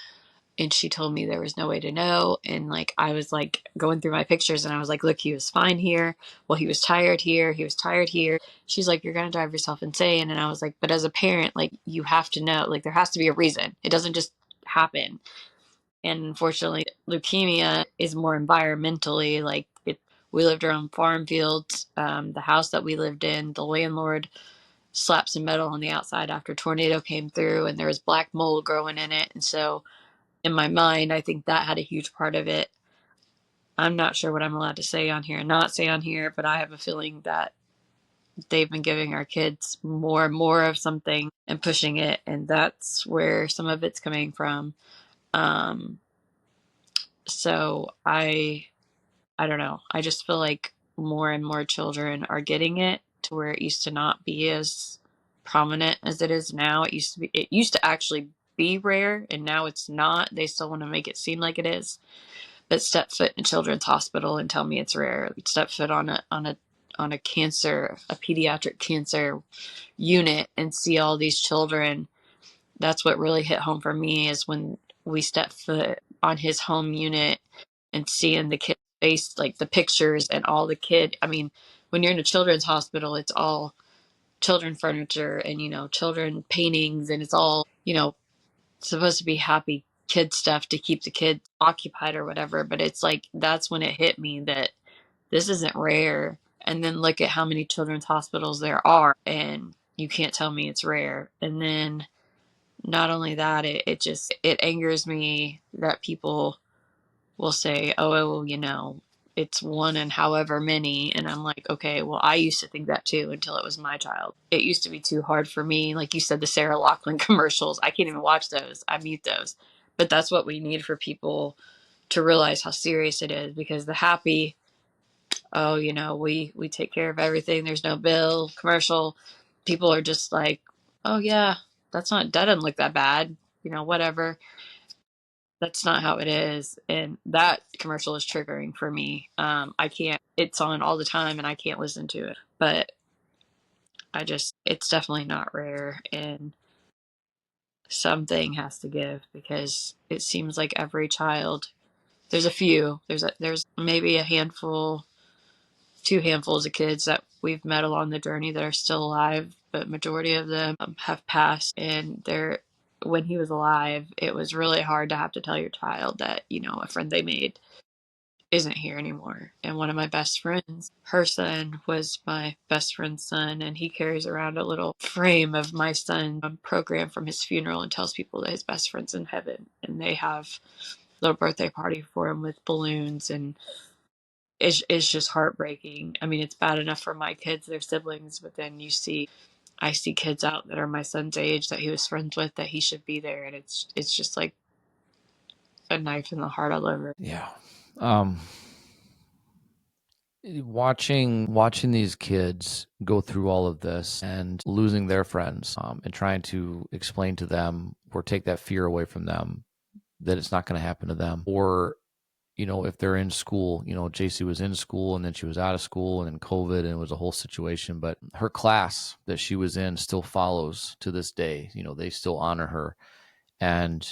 And she told me there was no way to know. And like I was like going through my pictures, and I was like, look, he was fine here. Well, he was tired here. He was tired here. She's like, you're gonna drive yourself insane. And I was like, but as a parent, like you have to know. Like there has to be a reason. It doesn't just happen. And unfortunately, leukemia is more environmentally like it. We lived around farm fields. The house that we lived in, the landlord slapped some metal on the outside after a tornado came through, and there was black mold growing in it. And so, in my mind, I think that had a huge part of it. I'm not sure what I'm allowed to say on here and not say on here, but I have a feeling that they've been giving our kids more and more of something and pushing it, and that's where some of it's coming from. Um, So I don't know. I just feel like more and more children are getting it to where it used to not be as prominent as it is now. It used to actually be rare, and now it's not. They still want to make it seem like it is. But step foot in a children's hospital and tell me it's rare. Step foot on a cancer, a pediatric cancer unit, and see all these children. That's what really hit home for me, is when we stepped foot on his home unit and seeing the kid's face, like the pictures and all the kid. I mean, when you're in a children's hospital, it's all children furniture and, children paintings, and it's all, supposed to be happy kid stuff to keep the kids occupied or whatever. But it's like, that's when it hit me that this isn't rare. And then look at how many children's hospitals there are, and you can't tell me it's rare. And then not only that, it angers me that people will say, oh, it's one in however many. And I'm like, okay, well, I used to think that too until it was my child. It used to be too hard for me. Like you said, the Sarah Lachlan commercials, I can't even watch those. I mute those. But that's what we need for people to realize how serious it is, because the happy, oh, we take care of everything, there's no bill commercial, people are just like, oh, yeah, that doesn't look that bad, whatever. That's not how it is. And that commercial is triggering for me. I can't, it's on all the time and I can't listen to it. But it's definitely not rare. And something has to give, because it seems like every child, there's a few, there's maybe a handful, two handfuls of kids that we've met along the journey that are still alive, but majority of them have passed. And when he was alive, it was really hard to have to tell your child that, a friend they made isn't here anymore. And one of my best friends, her son was my best friend's son, and he carries around a little frame of my son program from his funeral and tells people that his best friend's in heaven, and they have a little birthday party for him with balloons. And it's just heartbreaking. I mean, it's bad enough for my kids, their siblings, but then I see kids out that are my son's age that he was friends with, that he should be there, and it's just like a knife in the heart all over. Yeah. Watching these kids go through all of this and losing their friends, and trying to explain to them or take that fear away from them that it's not going to happen to them. Or if they're in school, JC was in school and then she was out of school and then COVID, and it was a whole situation. But her class that she was in still follows to this day. They still honor her. And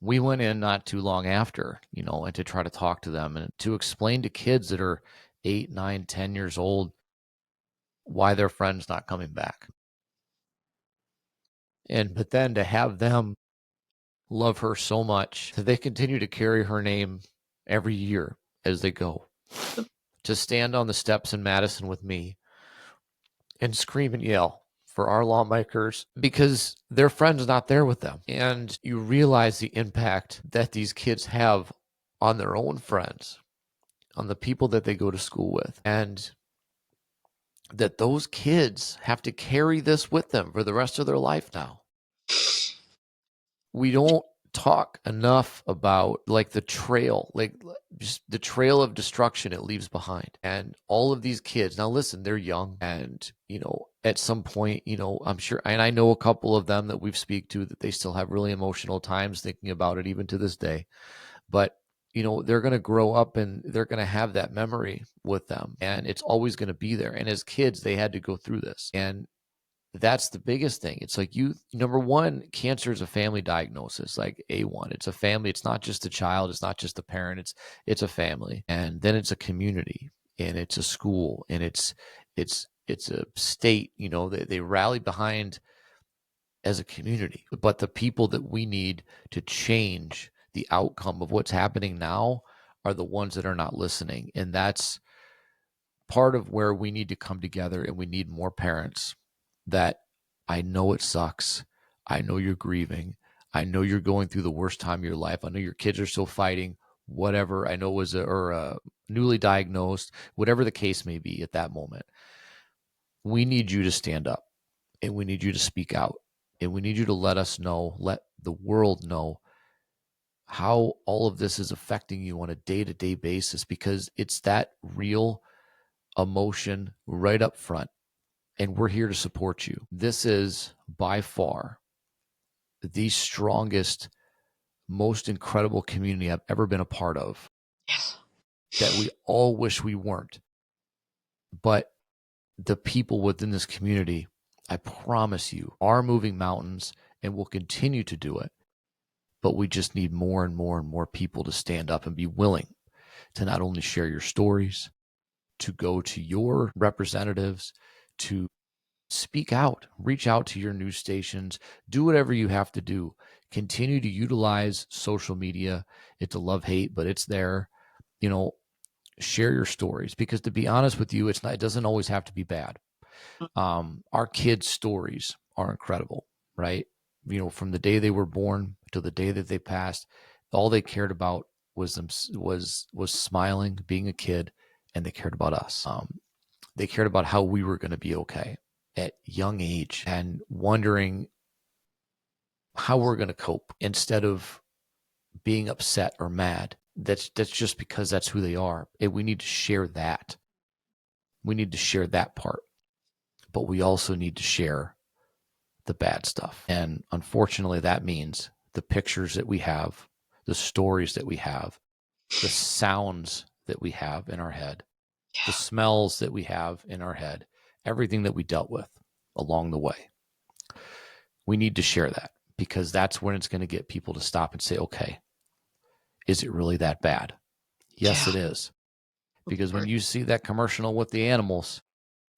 we went in not too long after, and to try to talk to them and to explain to kids that are 8, 9, 10 years old why their friend's not coming back. But then to have them love her so much that they continue to carry her name every year as they go, to stand on the steps in Madison with me and scream and yell for our lawmakers because their friend's not there with them. And you realize the impact that these kids have on their own friends, on the people that they go to school with, and that those kids have to carry this with them for the rest of their life now. We don't talk enough about like the trail, like just the trail of destruction it leaves behind. And all of these kids, now listen, they're young, and at some point, I'm sure, and I know a couple of them that we've speak to that they still have really emotional times thinking about it even to this day. But they're going to grow up and they're going to have that memory with them, and it's always going to be there. And as kids, they had to go through this. And that's the biggest thing. It's like number one, cancer is a family diagnosis, like A1. It's a family. It's not just the child. It's not just the parent. It's a family. And then it's a community, and it's a school, and it's a state, they rally behind as a community. But the people that we need to change the outcome of what's happening now are the ones that are not listening. And that's part of where we need to come together, and we need more parents that, I know it sucks. I know you're grieving. I know you're going through the worst time of your life. I know your kids are still fighting, whatever. I know it was newly diagnosed, whatever the case may be at that moment. We need you to stand up, and we need you to speak out, and we need you to let us know, let the world know how all of this is affecting you on a day-to-day basis, because it's that real emotion right up front, and we're here to support you. This is by far the strongest, most incredible community I've ever been a part of, Yes. that we all wish we weren't. But the people within this community, I promise you, are moving mountains and will continue to do it. But we just need more and more and more people to stand up and be willing to not only share your stories, to go to your representatives, to speak out, reach out to your news stations, do whatever you have to do. Continue to utilize social media. It's a love-hate, but it's there. You know, share your stories, because to be honest with you, it doesn't always have to be bad. Our kids' stories are incredible, right? You know, from the day they were born to the day that they passed, all they cared about was smiling, being a kid, and they cared about us. They cared about how we were going to be okay at young age, and wondering how we're going to cope instead of being upset or mad. That's just because that's who they are. And we need to share that. We need to share that part, but we also need to share the bad stuff. And unfortunately, that means the pictures that we have, the stories that we have, the sounds that we have in our head, the smells that we have in our head, everything that we dealt with along the way. We need to share that, because that's when it's going to get people to stop and say, okay, is it really that bad? Yes, it is. Because when you see that commercial with the animals,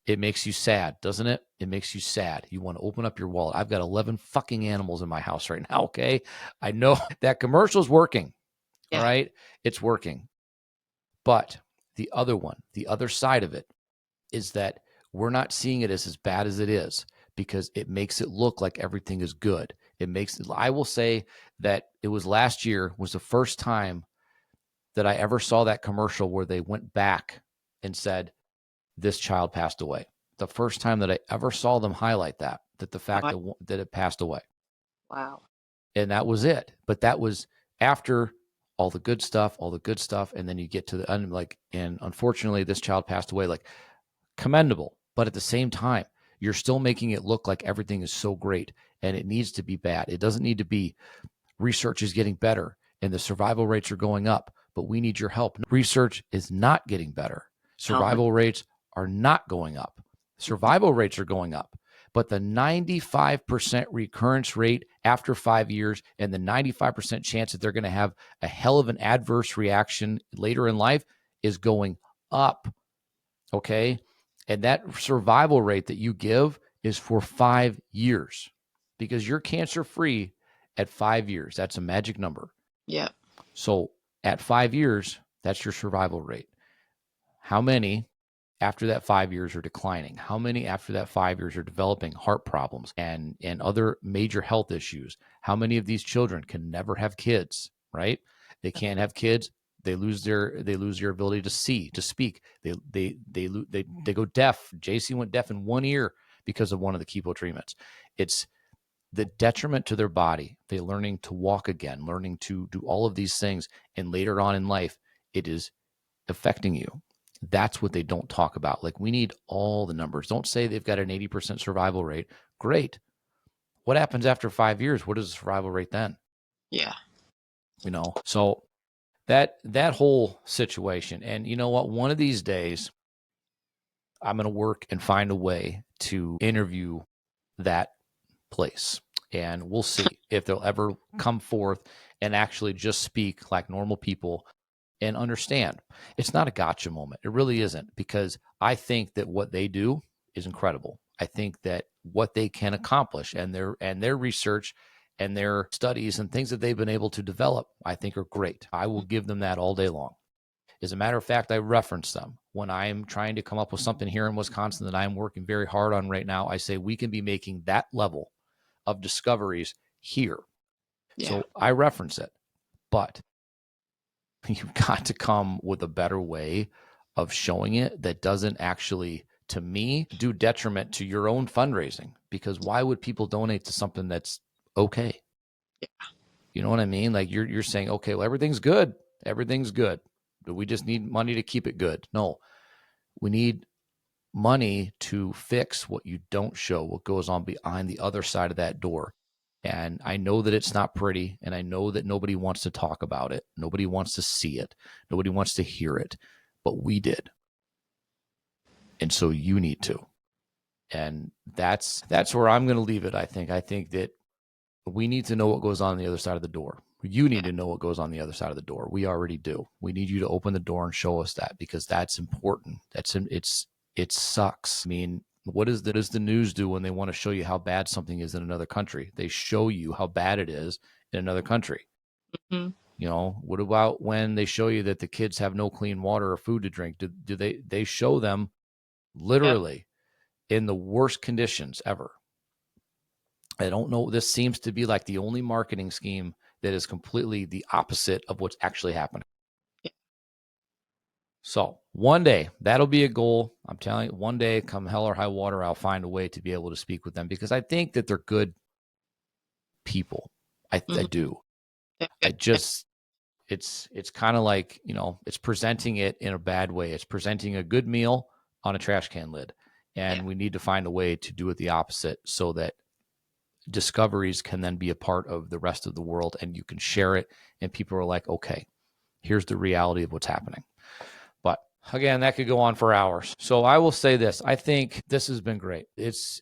it makes you sad, doesn't it? It makes you sad. You want to open up your wallet. I've got 11 fucking animals in my house right now, okay? I know that commercial's working, all right? It's working. But the other one, the other side of it, is that we're not seeing it as bad as it is, because it makes it look like everything is good. I will say that it was last year was the first time that I ever saw that commercial where they went back and said, this child passed away. The first time that I ever saw them highlight that the fact that it passed away. Wow. And that was it. But that was after all the good stuff, and then you get to and unfortunately this child passed away. Like, commendable, but at the same time, you're still making it look like everything is so great, and it needs to be bad. It doesn't need to be. Research is getting better and the survival rates are going up, but we need your help. Research is not getting better. Survival rates are not going up. Survival rates are going up, but the 95% recurrence rate after 5 years and the 95% chance that they're going to have a hell of an adverse reaction later in life is going up. Okay. And that survival rate that you give is for 5 years, because you're cancer free at 5 years. That's a magic number. Yeah. So at 5 years, that's your survival rate. How many after that 5 years are declining? How many after that 5 years are developing heart problems and other major health issues? How many of these children can never have kids, right? They can't have kids. They lose their ability to see, to speak. They go deaf. JC went deaf in one ear because of one of the chemo treatments. It's the detriment to their body. They're learning to walk again, learning to do all of these things, and later on in life, it is affecting you. That's what they don't talk about. Like, we need all the numbers. Don't say they've got an 80% survival rate. Great. What happens after 5 years? What is the survival rate then? Yeah. So that whole situation. And you know what? One of these days, I'm going to work and find a way to interview that place. And we'll see if they'll ever come forth and actually just speak like normal people and understand. It's not a gotcha moment. It really isn't, because I think that what they do is incredible. I think that what they can accomplish and their research and their studies and things that they've been able to develop, I think are great. I will give them that all day long. As a matter of fact, I reference them when I'm trying to come up with something here in Wisconsin that I'm working very hard on right now. I say we can be making that level of discoveries here. Yeah. So I reference it, but you've got to come with a better way of showing it that doesn't actually, to me, do detriment to your own fundraising. Because why would people donate to something that's okay? Yeah. You know what I mean? Like you're saying, okay, well, everything's good. Everything's good. Do we just need money to keep it good? No, we need money to fix what you don't show, what goes on behind the other side of that door. And I know that it's not pretty, and I know that nobody wants to talk about it. Nobody wants to see it. Nobody wants to hear it, but we did. And so you need to. And that's where I'm going to leave it. I think that we need to know what goes on the other side of the door. You need Yeah. to know what goes on the other side of the door. We already do. We need you to open the door and show us that, because that's important. It sucks. I mean, what does the news do when they want to show you how bad something is in another country? They show you how bad it is in another country. Mm-hmm. You know, what about when they show you that the kids have no clean water or food to drink? Do they show them Yep. literally in the worst conditions ever? I don't know. This seems to be like the only marketing scheme that is completely the opposite of what's actually happening. Yeah. So one day that'll be a goal. I'm telling you, one day, come hell or high water, I'll find a way to be able to speak with them, because I think that they're good people. I Mm-hmm. do. Yeah. I just, it's kind of like, it's presenting it in a bad way. It's presenting a good meal on a trash can lid. Yeah. And we need to find a way to do it the opposite, so that discoveries can then be a part of the rest of the world, and you can share it, and people are like, okay, here's the reality of what's happening. But again, that could go on for hours. So I will say this. I think this has been great. It's,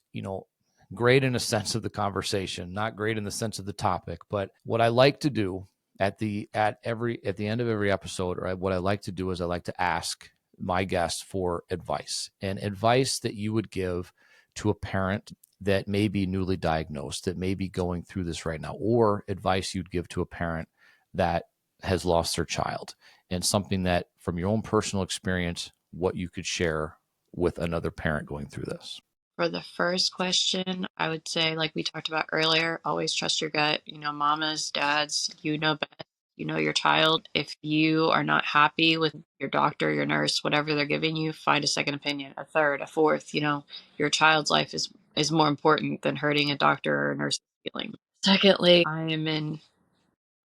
great in a sense of the conversation, not great in the sense of the topic. But what I like to do at the end of every episode, or what I like to do is I like to ask my guests for advice, and advice that you would give to a parent that may be newly diagnosed, that may be going through this right now, or advice you'd give to a parent that has lost their child, and something that, from your own personal experience, what you could share with another parent going through this. For the first question, I would say, like we talked about earlier, always trust your gut. Mamas, dads, you know best. You know your child. If you are not happy with your doctor, your nurse, whatever they're giving you, find a second opinion, a third, a fourth. Your child's life is more important than hurting a doctor or a nurse's feeling. Secondly, I am in.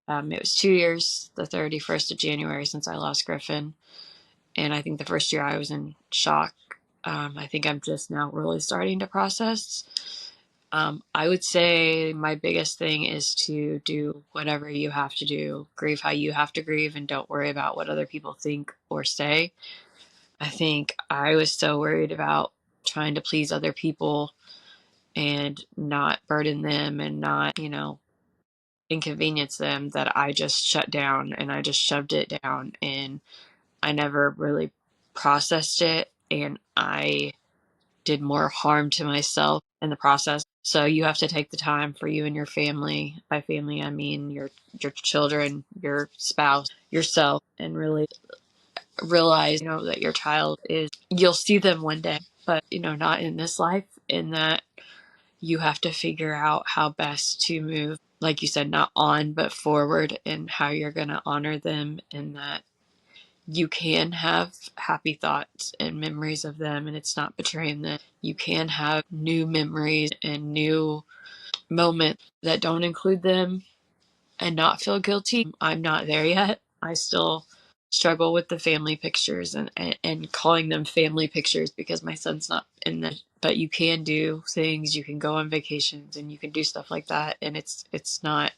It was 2 years, the 31st of January, since I lost Griffin. And I think the first year I was in shock. I think I'm just now really starting to process. I would say my biggest thing is to do whatever you have to do, grieve how you have to grieve, and don't worry about what other people think or say. I think I was so worried about trying to please other people and not burden them and not, inconvenience them, that I just shut down and I just shoved it down, and I never really processed it, and I did more harm to myself in the process. So you have to take the time for you and your family. By family, I mean your children, your spouse, yourself, and really realize, that your child is, you'll see them one day, but, not in this life, in that you have to figure out how best to move, like you said, not on, but forward, and how you're going to honor them, and that you can have happy thoughts and memories of them, and it's not betraying them. You can have new memories and new moments that don't include them and not feel guilty. I'm not there yet. I still struggle with the family pictures, and calling them family pictures, because my son's not in them. But you can do things, you can go on vacations, and you can do stuff like that, and it's not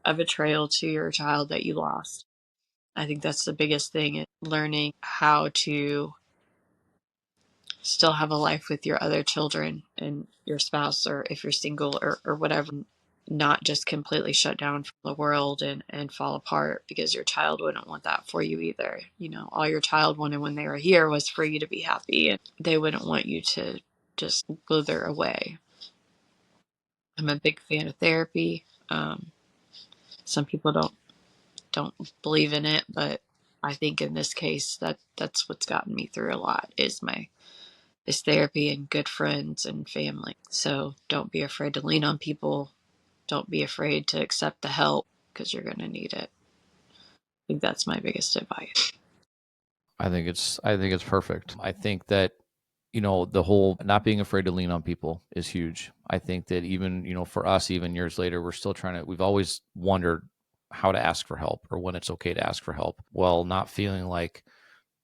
a betrayal to your child that you lost. I think that's the biggest thing, is learning how to still have a life with your other children and your spouse, or if you're single, or whatever, not just completely shut down from the world and fall apart, because your child wouldn't want that for you either. All your child wanted when they were here was for you to be happy, and they wouldn't want you to just wither away. I'm a big fan of therapy. Some people don't believe in it, but I think in this case that's what's gotten me through a lot, is therapy and good friends and family. So don't be afraid to lean on people. Don't be afraid to accept the help, because you're going to need it. I think that's my biggest advice. I think it's perfect. I think that, the whole not being afraid to lean on people is huge. I think that even, for us, even years later, we've always wondered, how to ask for help or when it's okay to ask for help, while not feeling like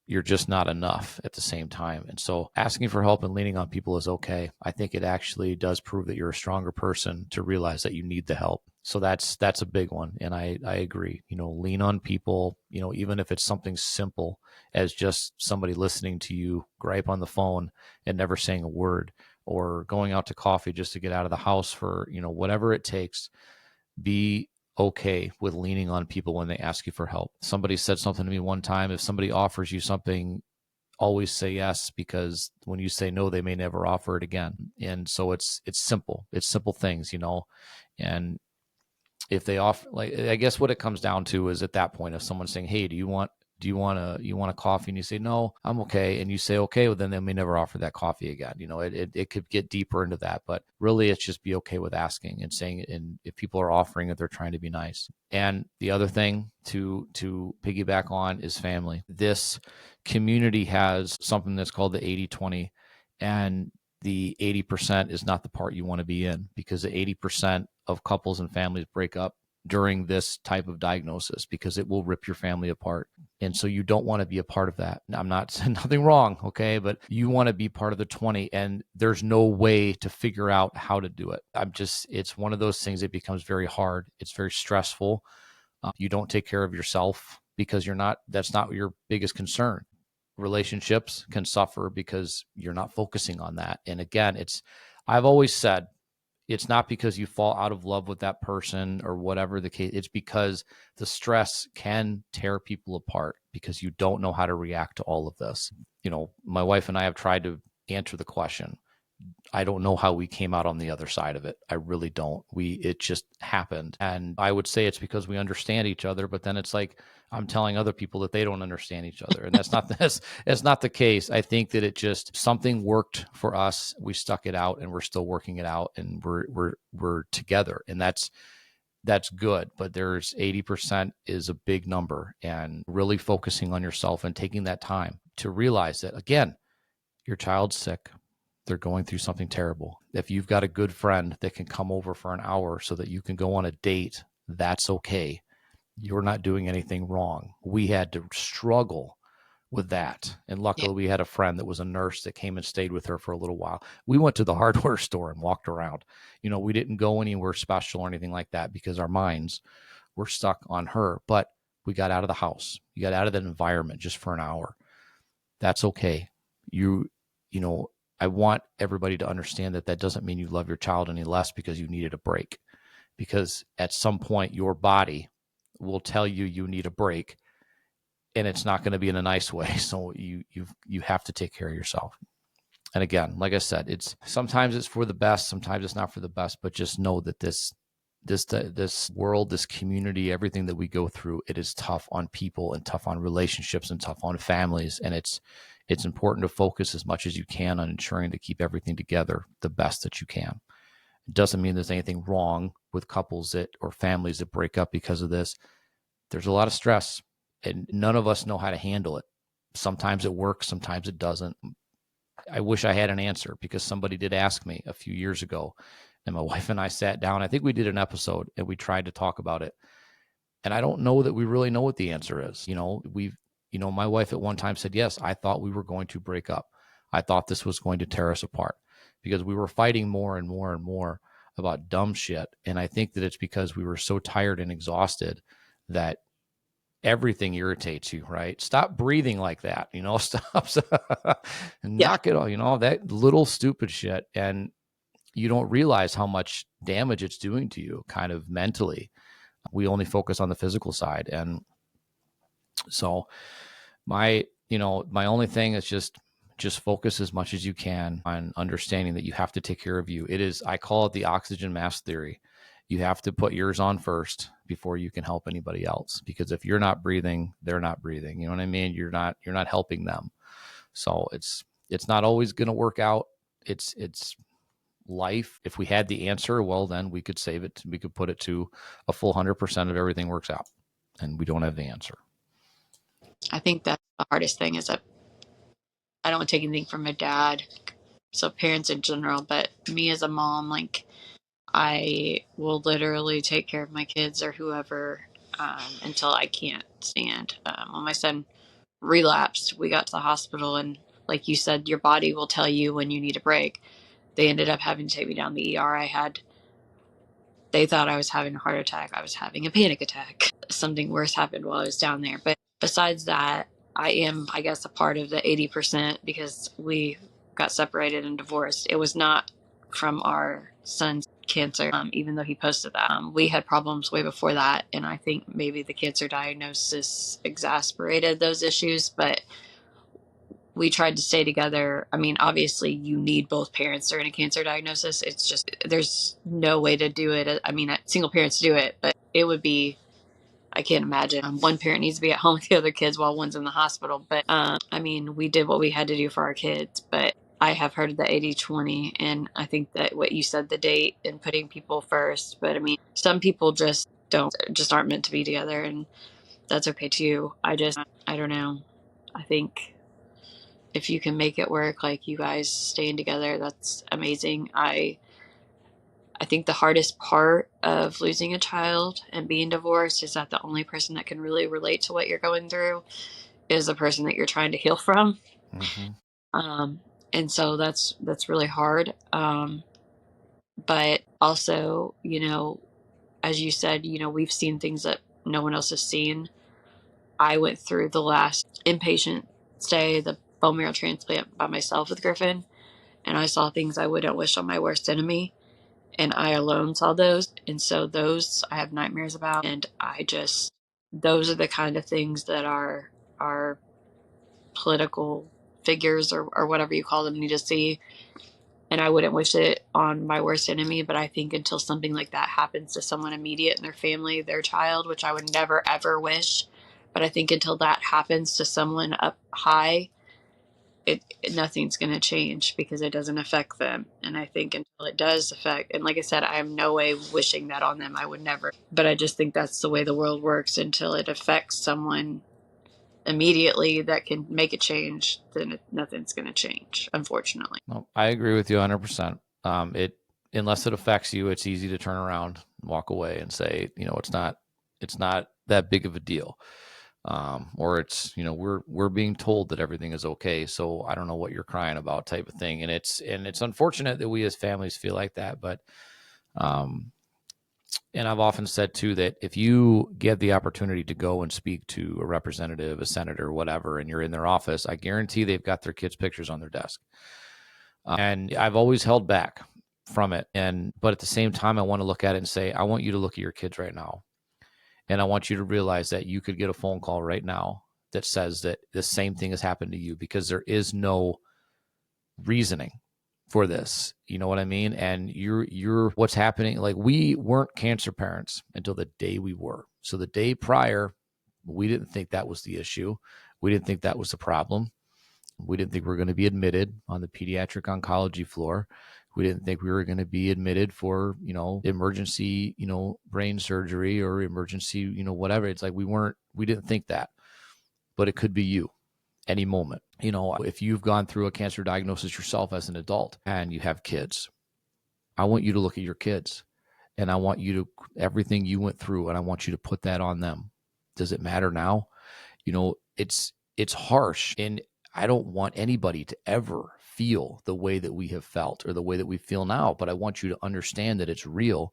you're just not enough at the same time. And so asking for help and leaning on people is okay. I think it actually does prove that you're a stronger person to realize that you need the help. So that's a big one. And I agree, lean on people, even if it's something simple as just somebody listening to you gripe on the phone and never saying a word, or going out to coffee just to get out of the house for, whatever it takes. Be okay with leaning on people when they ask you for help. Somebody said something to me one time: if somebody offers you something, always say yes, because when you say no, they may never offer it again. And so it's simple. It's simple things, and if they offer, like, I guess what it comes down to is, at that point, if someone's saying, hey, do you want a coffee, and you say, no, I'm okay, and you say okay, well, then they may never offer that coffee again. It could get deeper into that, but really it's just be okay with asking and saying it. And if people are offering it, they're trying to be nice. And the other thing to piggyback on is family. This community has something that's called the 80-20, and the 80% is not the part you want to be in, because the 80% of couples and families break up during this type of diagnosis, because it will rip your family apart. And so you don't want to be a part of that. I'm not saying nothing wrong, okay, but you want to be part of the 20, and there's no way to figure out how to do it. It's one of those things that becomes very hard. It's very stressful. You don't take care of yourself because that's not your biggest concern. Relationships can suffer because you're not focusing on that. And again, I've always said, it's not because you fall out of love with that person or whatever the case. It's because the stress can tear people apart, because you don't know how to react to all of this. My wife and I have tried to answer the question. I don't know how we came out on the other side of it. I really don't. It just happened. And I would say it's because we understand each other, but then it's like I'm telling other people that they don't understand each other. And that's not the case. I think that something worked for us. We stuck it out, and we're still working it out, and we're together. And that's good. But there's 80% is a big number, and really focusing on yourself and taking that time to realize that, again, your child's sick. They're going through something terrible. If you've got a good friend that can come over for an hour so that you can go on a date, that's okay. You're not doing anything wrong. We had to struggle with that. And luckily, we had a friend that was a nurse that came and stayed with her for a little while. We went to the hardware store and walked around. We didn't go anywhere special or anything like that, because our minds were stuck on her. But we got out of the house. You got out of that environment just for an hour. That's okay. I want everybody to understand that doesn't mean you love your child any less because you needed a break. Because at some point, your body will tell you need a break, and it's not going to be in a nice way. So you have to take care of yourself. And again, like I said, sometimes it's for the best, sometimes it's not for the best. But just know that this world, this community, everything that we go through, it is tough on people, and tough on relationships, and tough on families. And it's important to focus as much as you can on ensuring to keep everything together the best that you can. It doesn't mean there's anything wrong with couples or families that break up because of this. There's a lot of stress, and none of us know how to handle it. Sometimes it works, sometimes it doesn't. I wish I had an answer, because somebody did ask me a few years ago, and my wife and I sat down. I think we did an episode, and we tried to talk about it. And I don't know that we really know what the answer is. My wife at one time said, yes, I thought we were going to break up. I thought this was going to tear us apart, because we were fighting more and more and more about dumb shit. And I think that it's because we were so tired and exhausted that everything irritates you, right? Stop breathing like that, stop and knock it off, that little stupid shit. And you don't realize how much damage it's doing to you kind of mentally. We only focus on the physical side. And so my only thing is just focus as much as you can on understanding that you have to take care of you. I call it the oxygen mask theory. You have to put yours on first before you can help anybody else, because if you're not breathing, they're not breathing. You know what I mean? You're not helping them. So it's not always going to work out. It's life. If we had the answer, well, then we could save it. We could put it to a full 100% of everything works out, and we don't have the answer. I think that's the hardest thing, is that I don't take anything from my dad, so parents in general, but me as a mom, like, I will literally take care of my kids or whoever until I can't stand. When my son relapsed, we got to the hospital, and like you said, your body will tell you when you need a break. They ended up having to take me down the ER. They thought I was having a heart attack. I was having a panic attack. Something worse happened while I was down there. But besides that, I am, I guess, a part of the 80% because we got separated and divorced. It was not from our son's cancer, even though he posted that. We had problems way before that, and I think maybe the cancer diagnosis exacerbated those issues, but we tried to stay together. I mean, obviously, you need both parents during a cancer diagnosis. It's just, there's no way to do it. I mean, single parents do it, but it would be, I can't imagine. One parent needs to be at home with the other kids while one's in the hospital. But I mean, we did what we had to do for our kids. But I have heard of the 80-20, and I think that what you said, the date and putting people first. But I mean, some people just aren't meant to be together, and that's okay too. I don't know. I think if you can make it work, like you guys staying together, that's amazing. I think the hardest part of losing a child and being divorced is that the only person that can really relate to what you're going through is the person that you're trying to heal from. Mm-hmm. And so that's really hard. But also, as you said, we've seen things that no one else has seen. I went through the last inpatient stay, the bone marrow transplant by myself with Griffin, and I saw things I wouldn't wish on my worst enemy. And I alone saw those. And so those I have nightmares about. And those are the kind of things that our political figures or whatever you call them need to see. And I wouldn't wish it on my worst enemy, but I think until something like that happens to someone immediate in their family, their child, which I would never ever wish, but I think until that happens to someone up high, nothing's going to change because it doesn't affect them. And I think until it does affect, and like I said, I am no way wishing that on them. I would never, but I just think that's the way the world works. Until it affects someone immediately that can make a change, then nothing's going to change, unfortunately. No, I agree with you 100%. Unless it affects you, it's easy to turn around, walk away, and say, it's not that big of a deal. Or it's, we're being told that everything is okay, so I don't know what you're crying about, type of thing. And it's unfortunate that we as families feel like that. But, and I've often said too, that if you get the opportunity to go and speak to a representative, a senator, whatever, and you're in their office, I guarantee they've got their kids' pictures on their desk. And I've always held back from it. But at the same time, I want to look at it and say, I want you to look at your kids right now. And I want you to realize that you could get a phone call right now that says that the same thing has happened to you, because there is no reasoning for this. You know what I mean? And you're what's happening. Like, we weren't cancer parents until the day we were. So the day prior, we didn't think that was the issue. We didn't think that was the problem. We didn't think we were going to be admitted on the pediatric oncology floor. We didn't think we were going to be admitted for, emergency, brain surgery or emergency, whatever. It's like we didn't think that, but it could be you any moment. If you've gone through a cancer diagnosis yourself as an adult and you have kids, I want you to look at your kids, and I want you to, everything you went through, and I want you to put that on them. Does it matter now? It's harsh, and I don't want anybody to ever feel the way that we have felt or the way that we feel now, but I want you to understand that it's real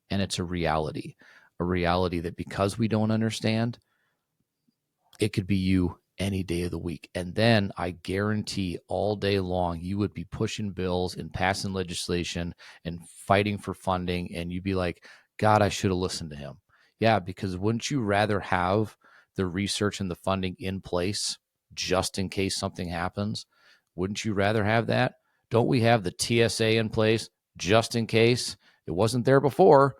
and it's a reality that because we don't understand, it could be you any day of the week. And then I guarantee all day long, you would be pushing bills and passing legislation and fighting for funding. And you'd be like, God, I should have listened to him. Yeah, because wouldn't you rather have the research and the funding in place just in case something happens? Wouldn't you rather have that? Don't we have the TSA in place just in case? It wasn't there before.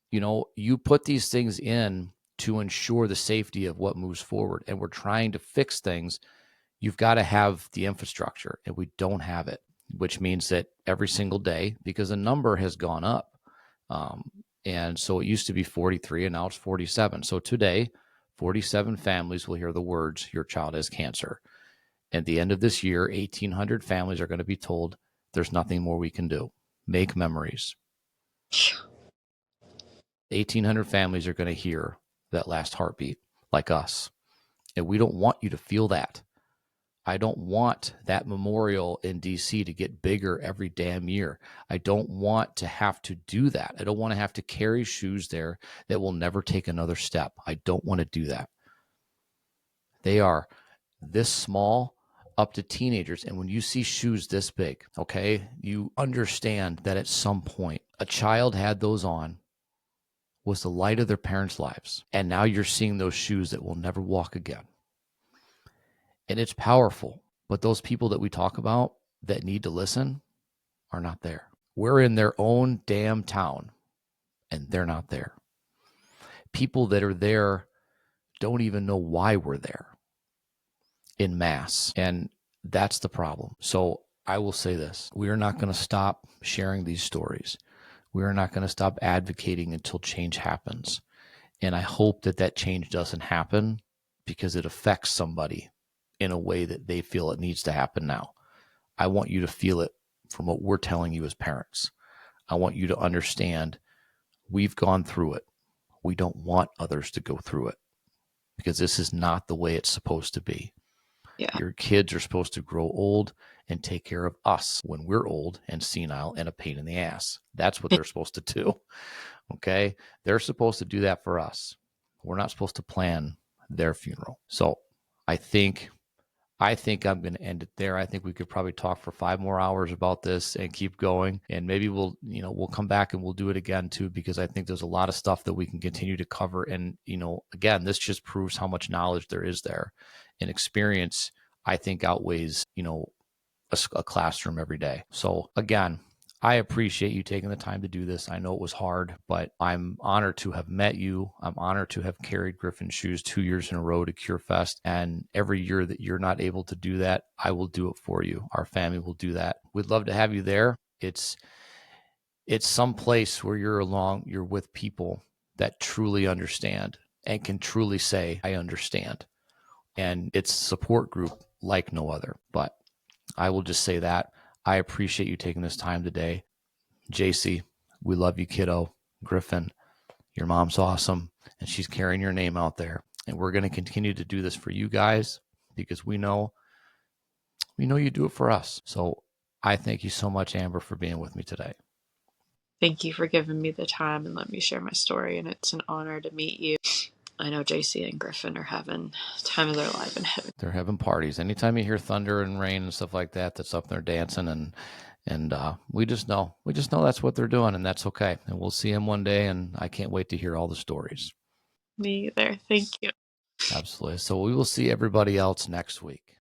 You put these things in to ensure the safety of what moves forward. And we're trying to fix things. You've got to have the infrastructure, and we don't have it, which means that every single day, because the number has gone up. And so it used to be 43 and now it's 47. So today, 47 families will hear the words, your child has cancer. At the end of this year, 1,800 families are going to be told there's nothing more we can do. Make memories. 1,800 families are going to hear that last heartbeat like us. And we don't want you to feel that. I don't want that memorial in DC to get bigger every damn year. I don't want to have to do that. I don't want to have to carry shoes there that will never take another step. I don't want to do that. They are this small up to teenagers. And when you see shoes this big, okay, you understand that at some point a child had those on, was the light of their parents' lives. And now you're seeing those shoes that will never walk again. And it's powerful. But those people that we talk about that need to listen are not there. We're in their own damn town and they're not there. People that are there don't even know why we're there in mass. And that's the problem. So I will say this. We are not going to stop sharing these stories. We are not going to stop advocating until change happens. And I hope that that change doesn't happen because it affects somebody in a way that they feel it needs to happen now. I want you to feel it from what we're telling you as parents. I want you to understand we've gone through it. We don't want others to go through it because this is not the way it's supposed to be. Yeah. Your kids are supposed to grow old and take care of us when we're old and senile and a pain in the ass. That's what they're supposed to do. Okay? They're supposed to do that for us. We're not supposed to plan their funeral. So I think I'm going to end it there. I think we could probably talk for 5 more hours about this and keep going. And maybe we'll come back and we'll do it again too, because I think there's a lot of stuff that we can continue to cover. And, again, this just proves how much knowledge there is there. And experience, I think, outweighs, a classroom every day. So again, I appreciate you taking the time to do this. I know it was hard, but I'm honored to have met you. I'm honored to have carried Griffin shoes 2 years in a row to CureFest. And every year that you're not able to do that, I will do it for you. Our family will do that. We'd love to have you there. It's some place where you're with people that truly understand and can truly say, I understand. And it's a support group like no other. But I will just say that I appreciate you taking this time today. JC, we love you, kiddo. Griffin, your mom's awesome, and she's carrying your name out there. And we're going to continue to do this for you guys because we know you do it for us. So I thank you so much, Amber, for being with me today. Thank you for giving me the time and let me share my story. And it's an honor to meet you. I know JC and Griffin are having time of their life in heaven. They're having parties. Anytime you hear thunder and rain and stuff like that, that's up there dancing. And we just know that's what they're doing, and that's okay. And we'll see them one day, and I can't wait to hear all the stories. Me either. Thank you. Absolutely. So we will see everybody else next week.